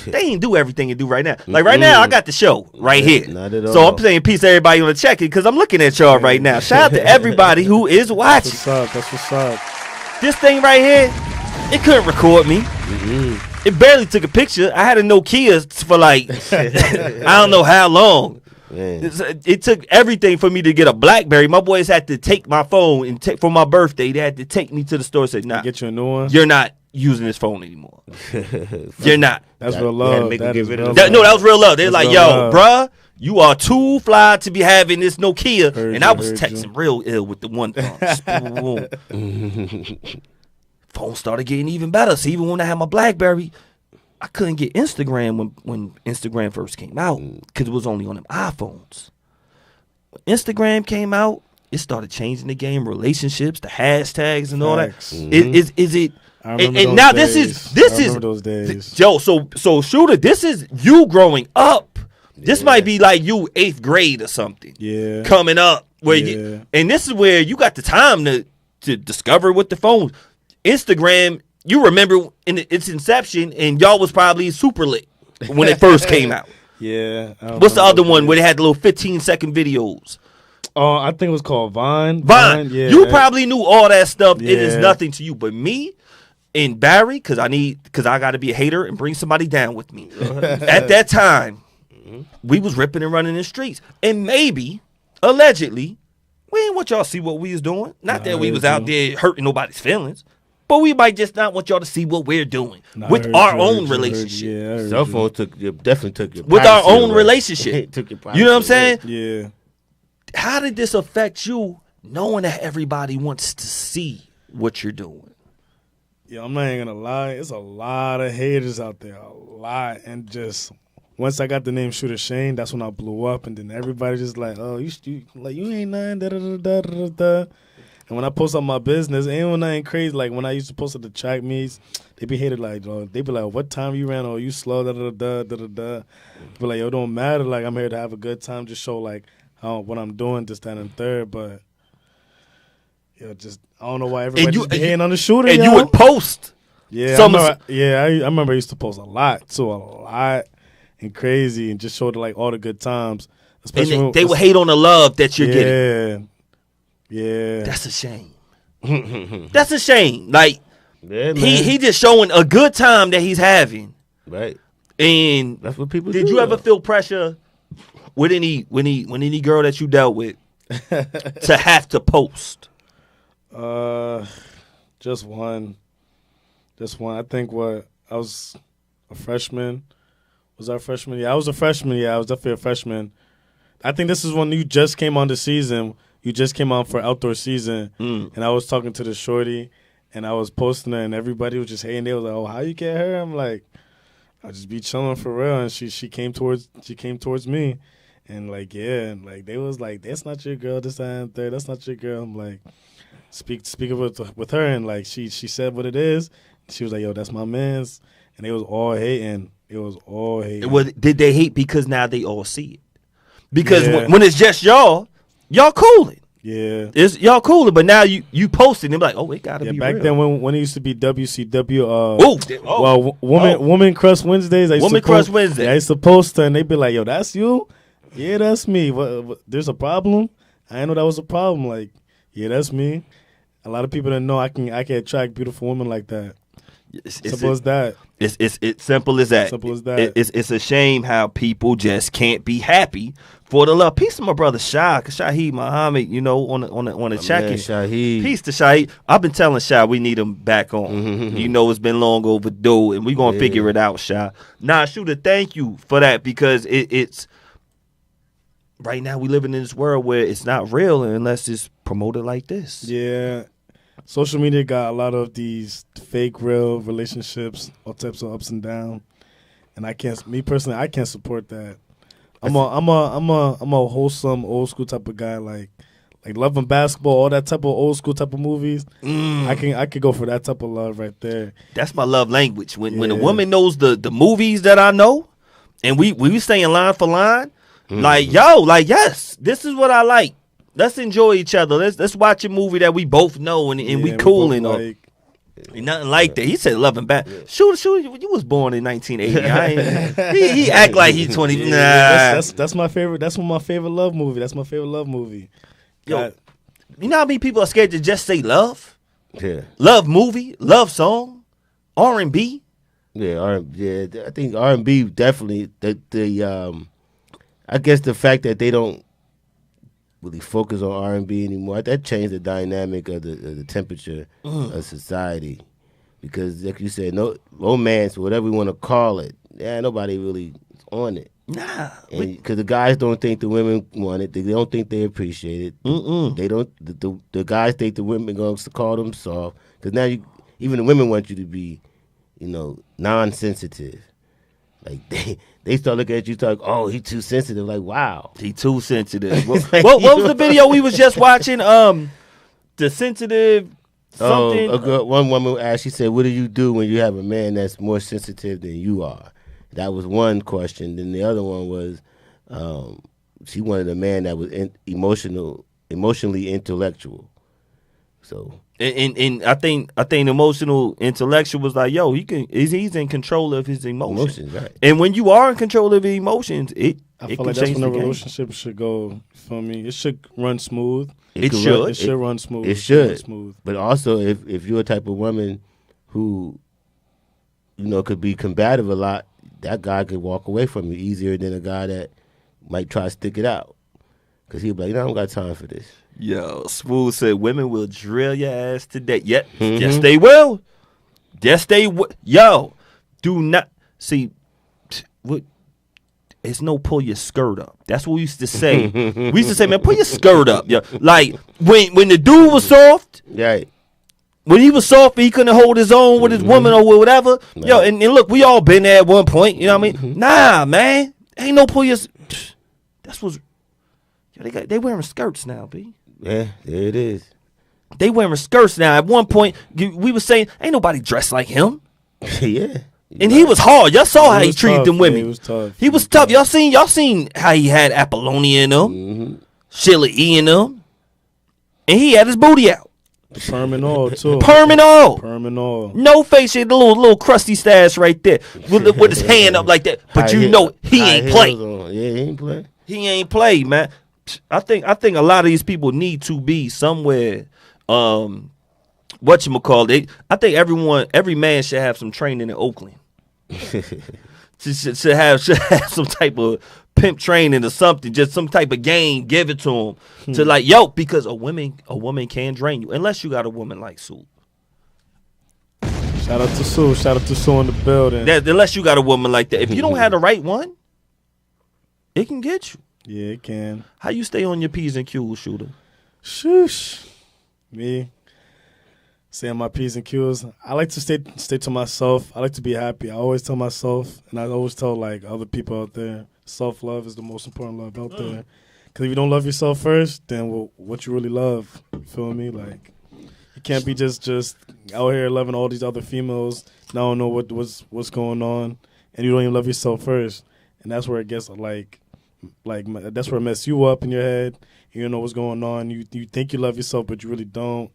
they ain't do everything you do right now. Like right now, I got the show right here. Not at all. So I'm saying peace to everybody on the check it because I'm looking at y'all right now. Shout out to everybody who is watching. That's what's up. This thing right here, it couldn't record me. It barely took a picture. I had a Nokia for like, I don't know how long. It took everything for me to get a BlackBerry. My boys had to take my phone and for my birthday. They had to take me to the store and say, "Nah, Get you a new one. you're not using this phone anymore. You're not." That's That- real they had to love. make them That get is rid of real that. love. No, that was real love. They're That's like, real "Yo, love. bruh, you are too fly to be having this Nokia." Heard And you, I was heard texting real ill with the one phone started getting even better. So even when I had my BlackBerry, I couldn't get Instagram when Instagram first came out because it was only on them iPhones. When Instagram came out, it started changing the game, relationships, the hashtags, and all that. Facts. Is it? I remember And those now days. this I is remember those days. Joe. So Shooter, this is you growing up. This might be like you 8th grade or something. Yeah. Coming up, where Yeah. and this is where you got the time to discover with the phone. Instagram, you remember in its inception, and y'all was probably super lit when it first came out. Yeah. I What's the remember other those one days. where they had the little 15-second videos? Oh, I think it was called Vine. Vine. Yeah. You probably knew all that stuff. It is Yeah. nothing to you. But me and Barry, because I got to be a hater and bring somebody down with me. At that time, we was ripping and running in the streets. And maybe, allegedly, we didn't want y'all to see what we was doing. Not that we was out there hurting nobody's feelings. But we might just not want y'all to see what we're doing with our own relationship. Yeah. I heard Cell you. phone definitely took your With our privacy own away. relationship. Took your You know what I'm privacy saying? away. Yeah. How did this affect you knowing that everybody wants to see what you're doing? Yeah, I'm not even gonna lie. It's a lot of haters out there, a lot. And just once I got the name Shooter Shane, that's when I blew up. And then everybody just like, oh, you ain't nothing. Da, da, da, da, da, da. And when I post on my business, ain't nothing crazy. Like when I used to post at the track meets, they be hated like, they be like, what time you ran? Oh, you slow. Da da da da da da. But like, yo, it don't matter. Like I'm here to have a good time. Just show like what I'm doing, this, that, and third. But yo, just I don't know why everybody's hating on the Shooter. And yo. you would post. Yeah, Some I remember I used to post a lot and crazy and just showed like all the good times. Especially And they would hate on the love that you're getting. getting. Yeah. That's a shame. That's a shame. Like Yeah, man. he just showing a good time that he's having. Right. And That's what people did do. you ever though. feel pressure with any girl that you dealt with to have to post? Just one. I think I was a freshman. Was I a freshman? Yeah, I was a freshman. Yeah, I was definitely a freshman. I think this is when you just came on the season. You just came on for outdoor season. And I was talking to the shorty, and I was posting her, and everybody was just hating. They was like, "Oh, how you get her?" I'm like, "I just be chilling for real." And she came towards me, and like and like they was like, "That's not your girl. This, that, and third. That's not your girl." I'm like, speak with her, and like she said what it is. She was like, "Yo, that's my man's," and they was all hating. Did they hate because now they all see it? Because Yeah. when it's just y'all cooling. Yeah. It's y'all cooling, but now you posting. They're like, oh, it gotta be Back real. then when it used to be WCW, Woman Crush Wednesdays. Woman Crush Wednesday. I used to post her, and they'd be like, "Yo, that's you? Yeah, that's me. What, there's a problem? I didn't know that was a problem. Like, yeah, that's me." A lot of people didn't know I can attract beautiful women like that. Simple as that. It's simple as that. Simple as that. It's a shame how people just can't be happy for the love. Peace to my brother Shahid Muhammad, on the check-in. Shahid. Peace to Shahid. I've been telling Shah we need him back on. Mm-hmm. It's been long overdue, and we're going to figure it out, Shah. Nah, Shooter, thank you for that, because it's right now we living in this world where it's not real unless it's promoted like this. Yeah. Social media got a lot of these fake real relationships, all types of ups and downs. And I can't support that. I'm a wholesome old school type of guy, like loving basketball, all that type of old school type of movies. I could go for that type of love right there. That's my love language. When a woman knows the movies that I know, and we staying line for line, yes, this is what I like. Let's enjoy each other. Let's watch a movie that we both know and we cool and like. Nothing like that. He said loving back. Shooter, you was born in 1980. He act like he's 20. Nah. That's my favorite. That's my favorite love movie. That's my favorite love movie. Yo, you know how many people are scared to just say love? Yeah. Love movie, love song, R&B. Yeah, I think R&B definitely. I guess the fact that they don't really focus on R&B anymore, that changed the dynamic of the temperature of society. Because like you said, no romance, whatever we want to call it, nobody really is on it. Nah. Because the guys don't think the women want it. They don't think they appreciate it. They don't. The guys think the women going to call them soft. Because now even the women want you to be, non-sensitive. Like they start looking at you, talk, oh, he too sensitive. Like, wow, he too sensitive. what was the video we was just watching? The sensitive something. One woman asked. She said, "What do you do when you have a man that's more sensitive than you are?" That was one question. Then the other one was, she wanted a man that was emotionally intellectual. So. And I think emotional intellectual was like, yo, he's in control of his emotions. Right. And when you are in control of your emotions, I feel like that's when a relationship should go. For me, it should run smooth. It should run smooth. It should. But also, if you're a type of woman who, could be combative a lot, that guy could walk away from you easier than a guy that might try to stick it out. Because he'll be like, I don't got time for this. Yo, Smooth said women will drill your ass to death. Yeah, yes they will. Yes they will. Yo, do not see. What? It's no pull your skirt up. That's what we used to say. We used to say, man, pull your skirt up. Yo, like when the dude was soft. Right. When he was soft, he couldn't hold his own with his woman or whatever. Right. Yo, and look, we all been there at one point. You know what I mean? Nah, man, ain't no pull your. That's what's. Yo, they wearing skirts now, B. Yeah, there it is. They wearing skirts now. At one point, we were saying, ain't nobody dressed like him. Yeah. And he was hard. Y'all saw how he treated them women. He was tough. He was tough. Y'all seen how he had Apollonia in them, Sheila E in them, and he had his booty out. Perm and all, too. Perm and all. Perm and all. No face shit, the little crusty stash right there with his hand up like that. But he ain't play. Yeah, he ain't play. He ain't play, man. I think a lot of these people need to be somewhere. Whatchamacallit? I think every man should have some training in Oakland. should have some type of pimp training or something, just some type of game. Give it to him to because a woman can drain you unless you got a woman like Sue. Shout out to Sue. Shout out to Sue in the building. Unless you got a woman like that, if you don't have the right one, it can get you. Yeah, it can. How you stay on your P's and Q's, Shooter? Shush. Me. Stay on my P's and Q's. I like to stay to myself. I like to be happy. I always tell myself, and I always tell other people out there, self-love is the most important love out there. Because if you don't love yourself first, then what you really love, you feel me? Like, you can't be just out here loving all these other females. I don't know what's going on, and you don't even love yourself first. And that's where it gets that's where it messes you up in your head. You don't know what's going on. You think you love yourself, but you really don't.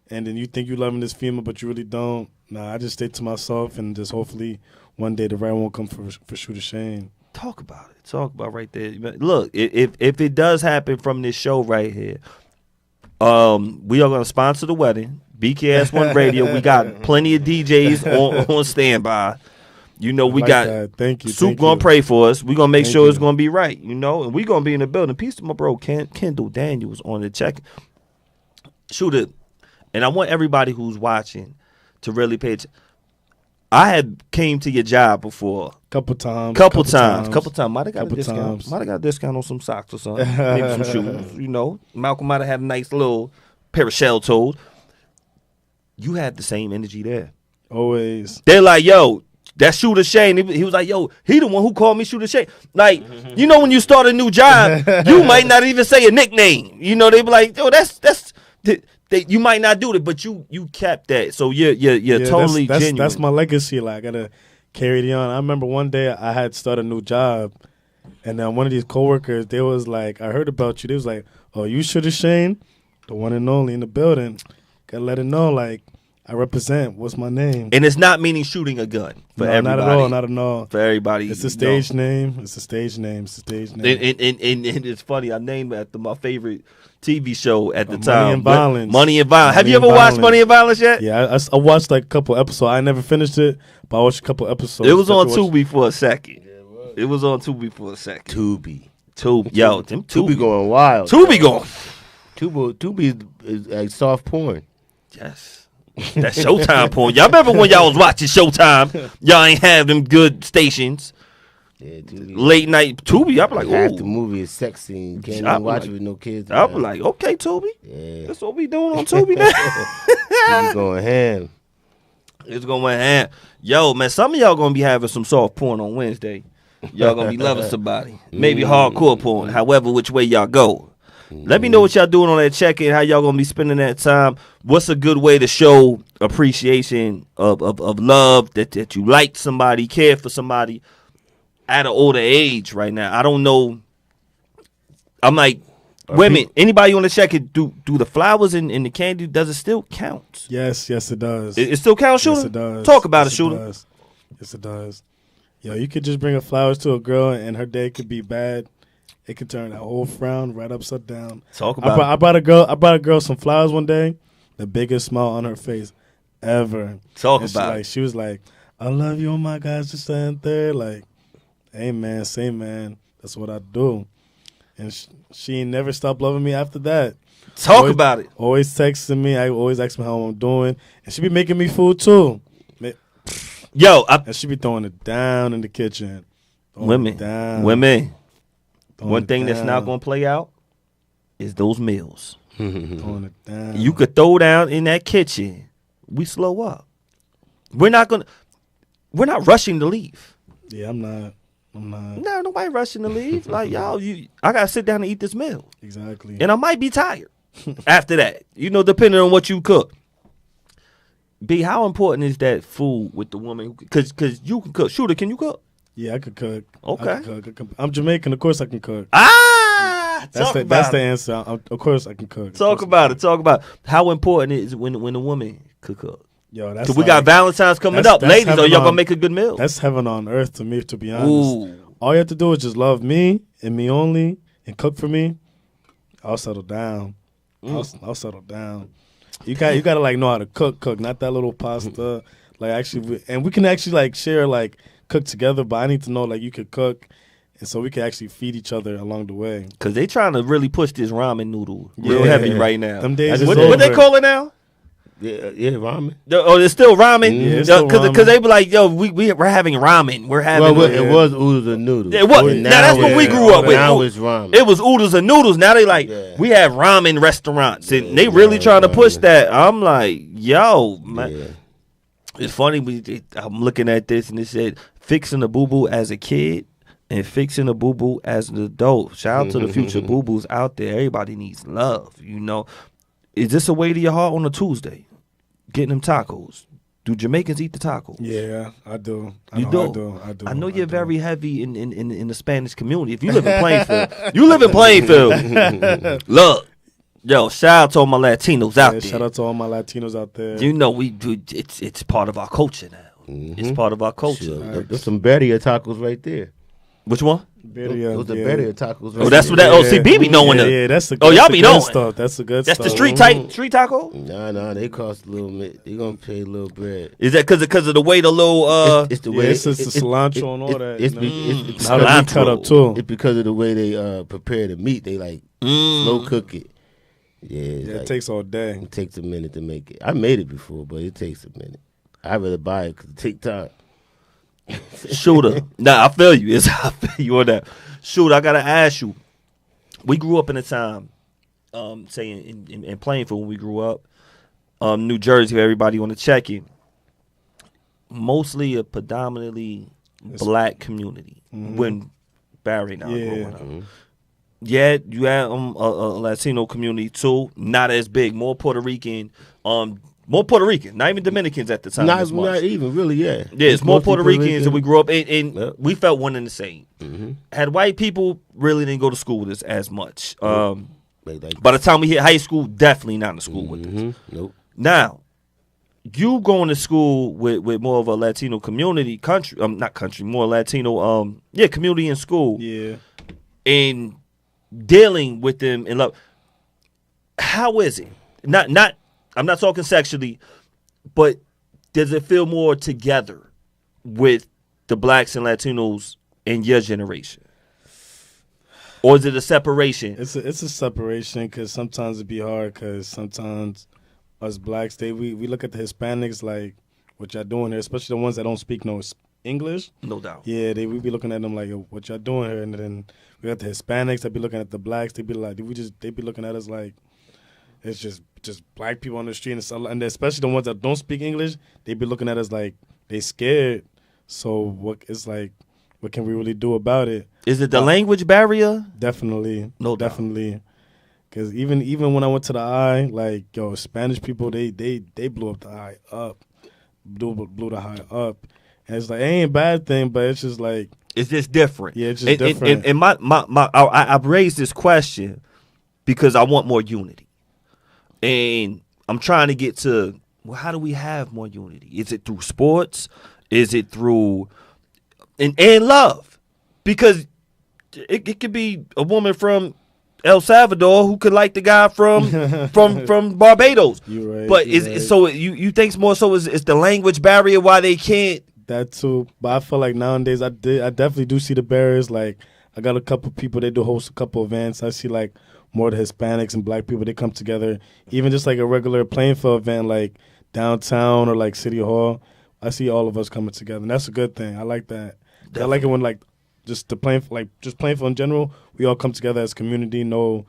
And then you think you're loving this female, but you really don't. Nah, I just stay to myself, and just hopefully one day the right one will come for Shooter Shane. Talk about it. Talk about right there. Look, if it does happen from this show right here, we are going to sponsor the wedding. BKS1 Radio. We got plenty of DJs on standby. You know, we got that. Thank you. Soup gonna pray for us. We gonna make sure it's gonna be right. You know, and we gonna be in the building. Peace to my bro Kendall Daniels on the check. Shooter, and I want everybody who's watching to really pay attention. I had came to your job before. Couple times. Might have got a discount. Times. Might have got a discount on some socks or something. Maybe some shoes. You know, Malcolm might have had a nice little pair of shell toes. You had the same energy there. Always. They're like, yo, that Shooter Shane. He was like, yo, he the one who called me Shooter Shane. Like, you know, when you start a new job, you might not even say a nickname. You know, they be like, yo, that's. You might not do it, but you kept that. So you're totally genuine. That's my legacy. Like, I gotta carry it on. I remember one day I had started a new job, and then one of these coworkers, they was like, I heard about you. They was like, oh, you Shooter Shane, the one and only in the building. Gotta let it know, like, I represent. What's my name? And it's not meaning shooting a gun for everybody. Not at all. For everybody. It's a stage name. It's a stage name. And it's funny. I named it after my favorite TV show at the time. Money and Violence. Money and Violence. Have you ever watched Money and Violence yet? Yeah, I watched like a couple episodes. I never finished it, but I watched a couple episodes. It was on Tubi for a second. It was on Tubi for a second. Tubi. Yo, them Tubi going wild. Tubi is like soft porn. Yes. That Showtime porn. Y'all remember when y'all was watching Showtime? Y'all ain't have them good stations. Yeah, Tubi. Late night Tubi. I be like, half ooh. the movie is sex scene. Can't even watch it with no kids. I be like, okay, Tubi. Yeah. That's what we doing on Tubi now. Tubi going ham. It's going ham. Yo, man, some of y'all gonna be having some soft porn on Wednesday. Y'all gonna be loving somebody. Maybe hardcore porn. However, which way y'all go. Let me know what y'all doing on that check-in, how y'all gonna be spending that time. What's a good way to show appreciation of love, that you like somebody, care for somebody at an older age right now? I don't know. I'm like, women, anybody on the check-in, do the flowers and the candy, does it still count? Yes, it does. It still counts, Shooter? Yes, it does. Talk about it, Shooter. Yes, it does. Yo, you could just bring her flowers to a girl and her day could be bad. It could turn that whole frown right upside down. Talk about it. I brought a girl some flowers one day. The biggest smile on her face ever. Talk about it. She was like, I love you. Oh my God, just stand there. Like, hey man, say man. That's what I do. And she never stopped loving me after that. Talk about it. Always texting me. I always ask me how I'm doing. And she be making me food too. Yo, and she be throwing it down in the kitchen. Women. One thing that's not going to play out is those meals. Throwing it down. You could throw down in that kitchen. We slow up. We're not rushing to leave. Yeah, I'm not. No, nobody rushing to leave. Like, y'all, I got to sit down and eat this meal. Exactly. And I might be tired after that, depending on what you cook. B, how important is that food with the woman? Because you can cook. Shooter, can you cook? Yeah, I could cook. Okay. I can cook. I'm Jamaican. Of course I can cook. That's the answer. Of course I can cook. Talk about it. How important it is when a woman could cook. Yo, that's we got Valentine's coming up. Ladies, are y'all going to make a good meal? That's heaven on earth to me, to be honest. Ooh. All you have to do is just love me and me only and cook for me. I'll settle down. I'll settle down. You gotta like know how to cook, not that little pasta. Like actually, and we can actually like share like cook together. But I need to know like you could cook, and so we can actually feed each other along the way. Cause they trying to really push this ramen noodle real heavy right now. Them days what over. They call it now? Yeah, ramen. It's still ramen. Yeah, it's still ramen. Cause they be like, yo, we're having ramen. We're having. Well, it was oodles and noodles. It was. Now that's what we grew up with. Now it's ramen. It was oodles and noodles. Now they like we have ramen restaurants, and they really trying to push that. I'm like, yo, man. Yeah. It's funny. I'm looking at this, and it said fixing a boo boo as a kid and fixing a boo boo as an adult. Shout out to the future boo boos out there. Everybody needs love. Is this a way to your heart on a Tuesday? Getting them tacos. Do Jamaicans eat the taco? Yeah, I do. I do. I know you're very heavy in the Spanish community. If you live in Plainfield, look, yo, shout out to all my Latinos out there. Shout out to all my Latinos out there. We do. It's part of our culture now. Mm-hmm. It's part of our culture. Sure. There's some birria tacos right there. Which one? Birria, Those are yeah. better tacos. Oh, that's what that. Oh, see, B be knowing yeah, the. yeah, that's the. Oh, y'all that's the be good knowing. stuff. That's the good That's stuff. the street taco. Nah, they cost a little bit. They gonna pay a little bread. Is that because of the way the little It's the Yeah, way it's just the cilantro and all that. It's, you know? it's How cilantro. they cut up too. It's because of the way they prepare the meat. They like slow cook it. Yeah, Yeah, like, it takes all day. it takes a minute to make it. I made it before, but it takes a minute. I'd rather buy it because it take time. Shooter. Nah, I feel you. I feel you on that. Shooter, I gotta ask you. We grew up in a time, saying in Plainfield when we grew up, New Jersey, everybody on the check-in. Mostly a predominantly black community when Barry and I were growing up. Yeah, you had a Latino community too. Not as big. More Puerto Rican. Not even Dominicans at the time. Not even really. Yeah, it's more Puerto Ricans, and we grew up, and Yep. we felt one and the same. Had white people really didn't go to school with us as much. By the time we hit high school, definitely not in school with us. Nope. Now, you going to school with more of a Latino community, more Latino, community in school. Yeah. And dealing with them in love. How is it? Not. I'm not talking sexually, but does it feel more together with the blacks and Latinos in your generation, or is it a separation? It's a separation because sometimes it be hard because sometimes us blacks we look at the Hispanics like what y'all doing here, especially the ones that don't speak no English. No doubt. Yeah, we be looking at them like, yo, what y'all doing here, and then we got the Hispanics that be looking at the blacks. They be like, they be looking at us like it's just black people on the street and stuff. And especially the ones that don't speak English, they be looking at us like they scared. So what can we really do about it? Is it the language barrier? Definitely. No doubt. Definitely. Because even when I went to the I, like, yo, Spanish people, they blew up the I up. Blew the high up. And it's like, it ain't a bad thing, but it's just like. It's just different. Yeah, it's just different. And I've raised this question because I want more unity. And I'm trying to get to, well, how do we have more unity? Is it through sports? Is it through and love? Because it could be a woman from El Salvador who could like the guy from Barbados. You're right. But you're right. you think more so is the language barrier why they can't? That too. But I feel like nowadays I definitely do see the barriers. Like I got a couple people, they do host a couple events. I see like more of the Hispanics and black people, they come together. Even just like a regular Plainfield event like downtown or like City Hall. I see all of us coming together. And that's a good thing. I like that. Definitely. I like it when like just Plainfield in general, we all come together as a community, no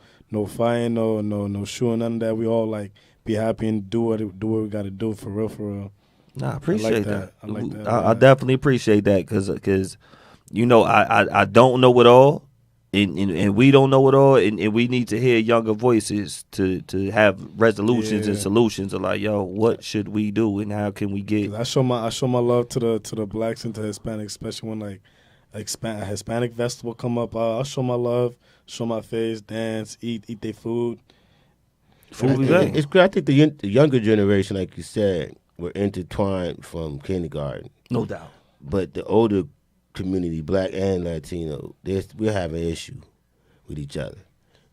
fighting, no shooting, none of that. We all like be happy and do what we gotta do for real. Nah, I appreciate that. I like that. I definitely appreciate that because you know I don't know it all, and we don't know it all, and we need to hear younger voices to have resolutions and solutions of like, yo, what should we do and how can we get? I show my love to the blacks and to Hispanics, especially when like a Hispanic festival come up. I'll show my love, show my face, dance, eat their food. It's great. I think the younger generation, like you said, were intertwined from kindergarten. No doubt. But the older community, black and Latino, we're having an issue with each other.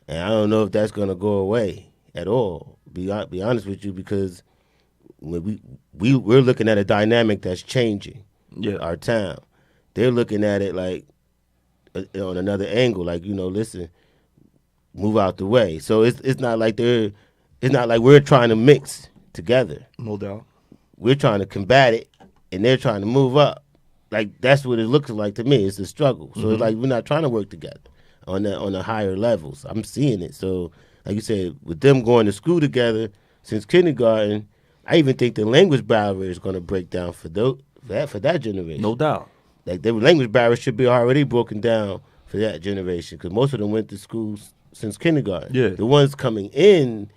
And I don't know if that's going to go away at all, be honest with you, because when we're looking at a dynamic that's changing our town. They're looking at it like on another angle, like, listen, move out the way. So it's not like we're trying to mix together. No doubt. We're trying to combat it, and they're trying to move up. Like, that's what it looks like to me. It's a struggle. So it's like we're not trying to work together on the higher levels. I'm seeing it. So, like you said, with them going to school together since kindergarten, I even think the language barrier is going to break down for that generation. No doubt. Like, the language barrier should be already broken down for that generation because most of them went to schools since kindergarten. Yeah. The ones coming in,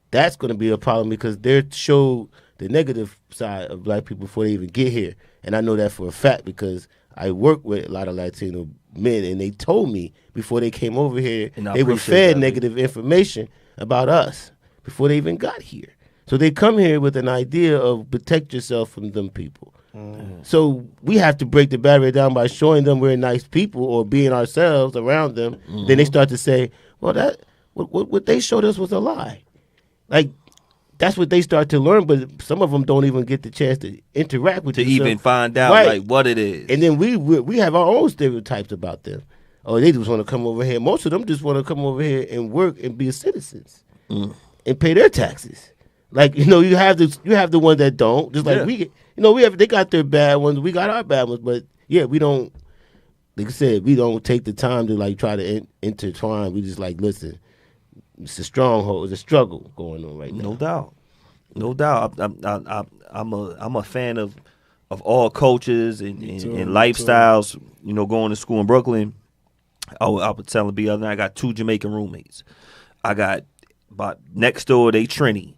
that's going to be a problem because they're showed the negative side of black people before they even get here. And I know that for a fact because I work with a lot of Latino men, and they told me before they came over here, they were fed negative information about us before they even got here. So they come here with an idea of protect yourself from them people. So we have to break the barrier down by showing them we're nice people or being ourselves around them. Then they start to say, well, that what they showed us was a lie. Like, that's what they start to learn, but some of them don't even get the chance to interact with to themselves. even find out like what it is. And then we have our own stereotypes about them. Oh, they just want to come over here. Most of them just want to come over here and work and be citizens and pay their taxes. Like, you have the ones that don't. Just like they got their bad ones. We got our bad ones, but we don't. Like I said, we don't take the time to like try to intertwine. We just like, listen, it's a stronghold. It's a struggle going on right now. No doubt. I'm a fan of all cultures and lifestyles. Going to school in Brooklyn, I would tell them the other night, I got 2 Jamaican roommates. I got next door they Trini,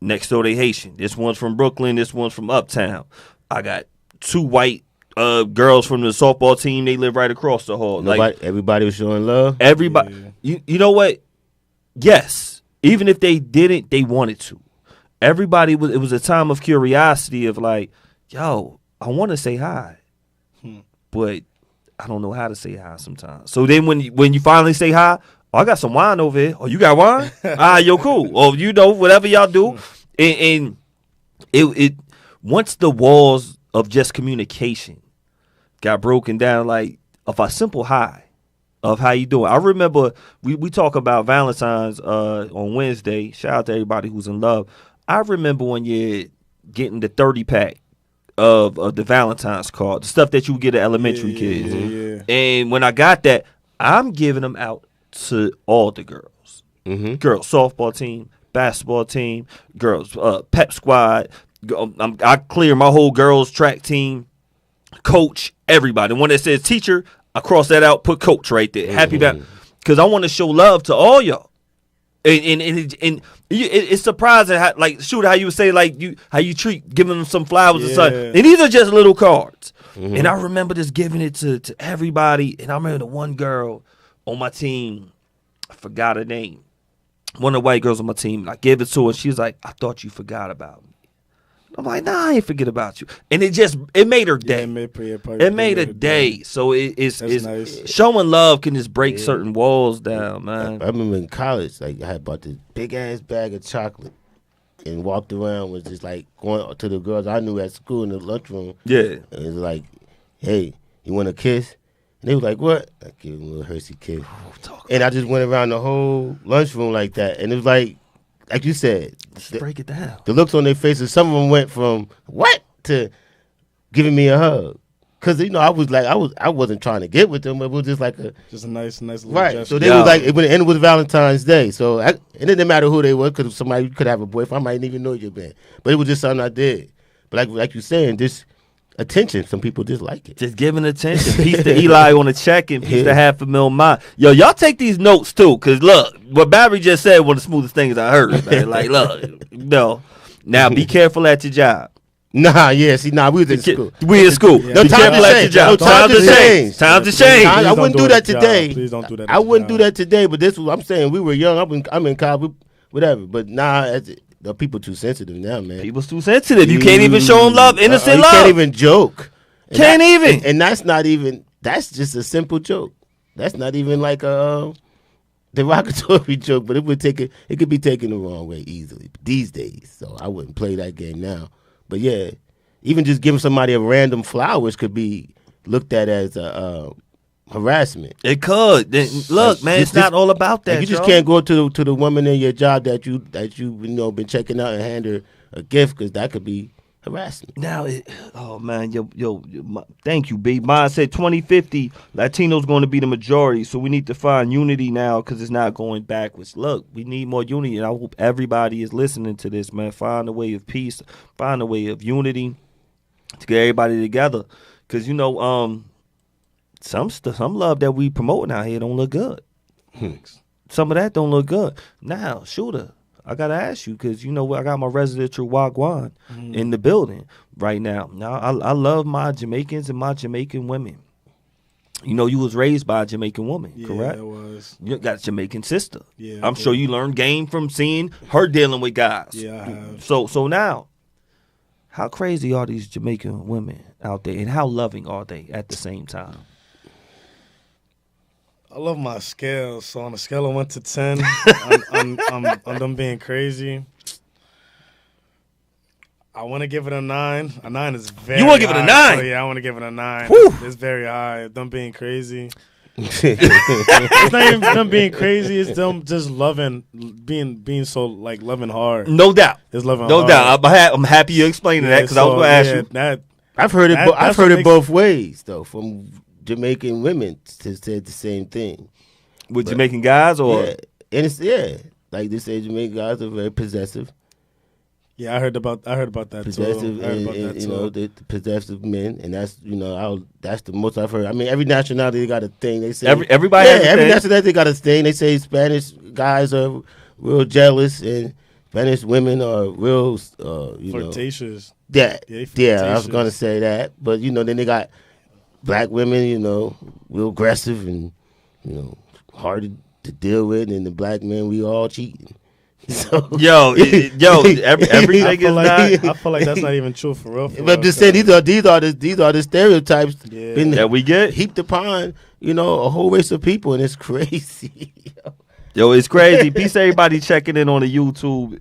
next door they Haitian. This one's from Brooklyn. This one's from Uptown. I got 2 white girls from the softball team. They live right across the hall. Everybody was showing love. Everybody. Yeah. You know what? Yes. Even if they didn't, they wanted to. Everybody it was a time of curiosity of like, yo, I want to say hi, but I don't know how to say hi sometimes. So then when you finally say hi, oh, I got some wine over here. Oh, you got wine? Yo, cool. Or whatever y'all do. And it once the walls of just communication got broken down, like of a simple hi, of how you doing. I remember we talk about Valentine's on Wednesday. Shout out to everybody who's in love. I remember one year getting the 30-pack of the Valentine's card, the stuff that you get at elementary kids. Yeah. And when I got that, I'm giving them out to all the girls. Girls softball team, basketball team, girls pep squad. I clear my whole girls track team, coach, everybody. The one that says teacher, I cross that out, put coach right there. Happy about, because I want to show love to all y'all. And it's surprising how, like, how you would say, like, how you treat giving them some flowers or something. And these are just little cards. And I remember just giving it to everybody. And I remember the one girl on my team, I forgot her name. One of the white girls on my team, I gave it to her. She was like, I thought you forgot about me. I'm like, nah, I ain't forget about you. And it made her day. It made a day. So it's nice. Showing love can just break certain walls down, man. I remember in college, like, I had bought this big ass bag of chocolate and walked around, was just like going to the girls I knew at school in the lunchroom. Yeah. And it was like, hey, you want a kiss? And they was like, what? I gave them a little Hershey kiss. And I just went around the whole lunchroom like that. And it was like you said, break it down. The looks on their faces, some of them went from what to giving me a hug. Cause I was like, I wasn't trying to get with them, but it was just like a nice little right. gesture. So they was like, and it was Valentine's Day, so it didn't matter who they were, because somebody could have a boyfriend, I might even know your band, but it was just something I did. But like you saying, this attention, some people just like it. Just giving attention. Peace to Eli on the check and peace to $500,000 mine. Yo, y'all take these notes too, cause look, what Barry just said, one of the smoothest things I heard. Man. Like, look, now be careful at your job. We was in school. We in school. No, be careful at your job. Time to change. Time to change. I wouldn't do that today. Please don't do that. I wouldn't do that today. But this was, I'm saying, we were young. I'm in college, whatever. But the people too sensitive now, man. People's too sensitive. You can't even show them love, innocent love. You can't even joke. And that's not even. That's just a simple joke. That's not even like a derogatory joke. But it could be taken the wrong way easily these days. So I wouldn't play that game now. But yeah, even just giving somebody a random flowers could be looked at as harassment. It could. Look, man, it's not all about that. You just can't go to the woman in your job that you been checking out and hand her a gift, because that could be harassment. Now, thank you, B. Mine said 2050, Latinos going to be the majority, so we need to find unity now, because it's not going backwards. Look, we need more unity, and I hope everybody is listening to this, man. Find a way of peace, find a way of unity to get everybody together, because some love that we promoting out here don't look good. Some of that don't look good. Now, Shooter, I gotta ask you, because I got my residential wagwan in the building right now. Now I love my Jamaicans and my Jamaican women. You was raised by a Jamaican woman, correct? Yeah, I was. You got a Jamaican sister. Yeah, I'm sure you learned game from seeing her dealing with guys. Yeah, I have. So now, How crazy are these Jamaican women out there, and how loving are they at the same time? I love my scale. So on a scale of 1 to 10, on them being crazy, I want to give it a 9. A 9 is very. You want to give it a 9? So yeah, I want to give it a 9. Whew. It's very high. Them being crazy. It's not even them being crazy. It's them just loving, being so like loving hard. No doubt. It's loving No hard. doubt. I'm happy you explaining that because I was going to ask you. I've heard it. That- I've that's heard what it both ways though, from Jamaican women said the same thing. With Jamaican guys or? Yeah, and it's like they say Jamaican guys are very possessive. Yeah, I heard about that Possessive, too. I heard about and that you too. know the possessive men, and that's that's the most I've heard. I mean, every nationality they got a thing. They say Everybody has a every thing. nationality they got a thing. They say Spanish guys are real jealous, and Spanish women are real, Flirtatious. Yeah, Yeah, I was flirtatious. gonna say that, but then they got black women, real aggressive and hard to deal with, and the black men we all cheating. So Everything I is feel, not. I feel like that's not even true for real. But I'm just saying these are the stereotypes Yeah. been That we get. heaped upon a whole race of people, and it's crazy. Yo, it's crazy. Peace to everybody checking in on the YouTube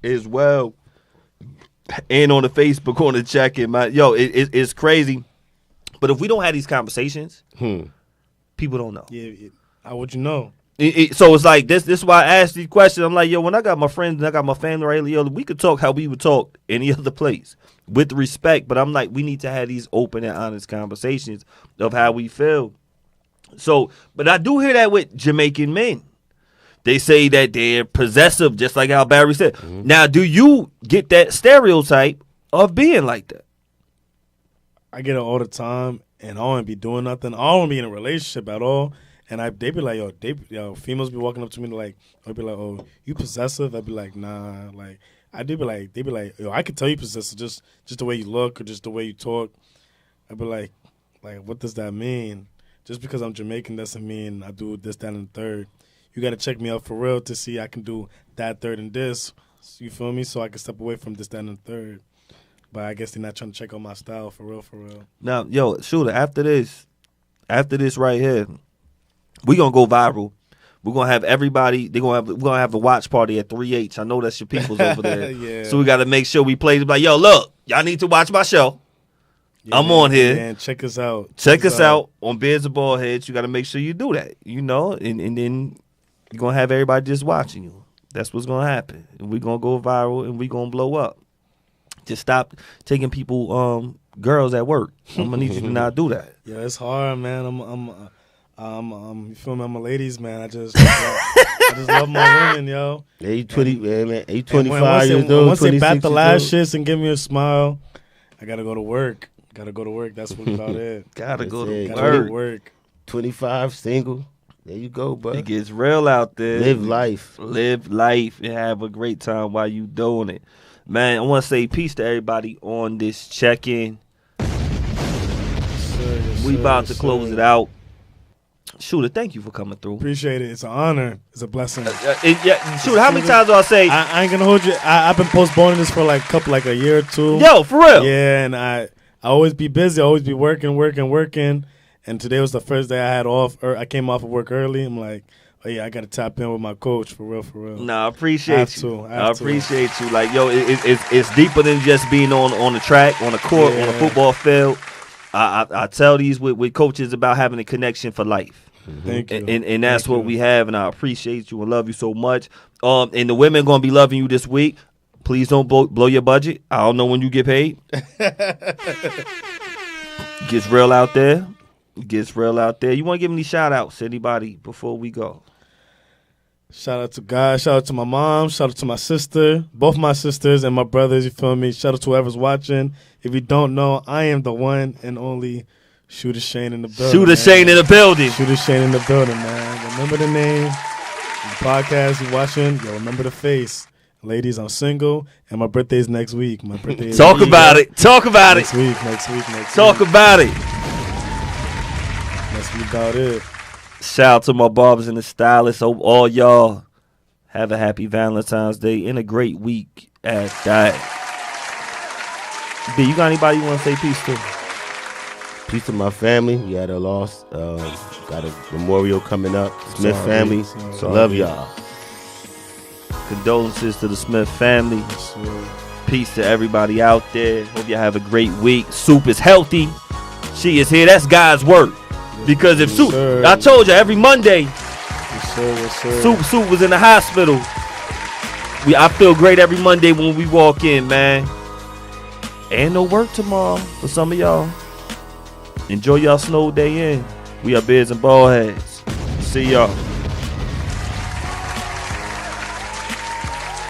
as well. And on the Facebook on the check-in. It's crazy. But if we don't have these conversations, people don't know. Yeah, how would you know? So it's like this is why I ask these questions. I'm like, yo, when I got my friends and I got my family right here, we could talk how we would talk any other place with respect. But I'm like, we need to have these open and honest conversations of how we feel. So, but I do hear that with Jamaican men. They say that they're possessive, just like how Barry said. Mm-hmm. Now, do you get that stereotype of being like that? I get it all the time, and I don't want to be doing nothing. I don't want to be in a relationship at all. And they be like, females be walking up to me like, I'd be like, oh, you possessive? I'd be like, nah. Like, they be like, yo, I can tell you possessive just the way you look or just the way you talk. I'd be like, what does that mean? Just because I'm Jamaican doesn't mean I do this, that, and the third. You got to check me out for real to see I can do that, third, and this. You feel me? So I can step away from this, that, and the third. But I guess they're not trying to check out my style for real, for real. Now, yo, Shooter, after this right here, we gonna go viral. We're gonna have everybody. We're gonna have a watch party at 3H. I know that's your peoples over there. Yeah. So we got to make sure we play. Like, yo, look, y'all need to watch my show. Yeah, I'm on here. Man, check us out. Check us out on Beards N Baldheads. You got to make sure you do that. And then you're gonna have everybody just watching you. That's what's gonna happen. And we're gonna go viral and we're gonna blow up. Just stop taking people, girls at work. I'm gonna need you to not do that. Yeah, it's hard, man. You feel me? I'm a ladies man. I just love my women, yo. Yeah, you 20, man. You And 25 years old. Once they bat the 26 last years shits and give me a smile, I gotta go to work. That's what about it. Gotta go That's to it. Gotta go work. to work. 25, single. There you go, bud. It gets real out there. Live life. Live life and have a great time while you doing it. Man, I want to say peace to everybody on this check-in. We about to close it out. Shooter, thank you for coming through. Appreciate it. It's an honor. It's a blessing. Shooter, how many times do I say, I ain't gonna hold you. I've been postponing this for like a year or two. yo, for real? Yeah, and I always be busy. I always be working. And today was the first day I had off. I came off of work early. I'm like, oh yeah, I got to tap in with my coach for real. Nah, I appreciate you. I have to. appreciate you. Like, yo, it's deeper than just being on the track, on the court, on the football field. I tell these with coaches about having a connection for life. Thank you. And that's Thank what you. we have, and I appreciate you and love you so much. And the women going to be loving you this week. Please don't blow your budget. I don't know when you get paid. Gets real out there. You want to give any shout-outs to anybody before we go? Shout out to God. Shout out to my mom. Shout out to my sister. Both my sisters and my brothers, you feel me? Shout out to whoever's watching. If you don't know, I am the one and only Shooter Shane in the building. Shooter Shane in the building. Shooter Shane in the building, man. Remember the name. The podcast you watching, yo, remember the face. Ladies, I'm single, and my birthday's next week. My birthday is Talk about it. Talk about next it. week. Talk about it. That's about it. Shout out to my barbers and the stylists. Hope all y'all have a happy Valentine's Day and a great week at that. B, you got anybody you want to say peace to? Peace to my family. We had a loss. Got a memorial coming up. Smith Sorry, family. sorry. Love y'all. Condolences to the Smith family. Yes, sir. Peace to everybody out there. Hope y'all have a great week. Soup is healthy. She is here. That's God's work. Because if Soup, sir. I told you every Monday, Yes, sir. Yes, sir. Soup was in the hospital. I feel great every Monday when we walk in, man. And no work tomorrow for some of y'all. Enjoy y'all snow day in. We are Beards and Baldheads. See y'all.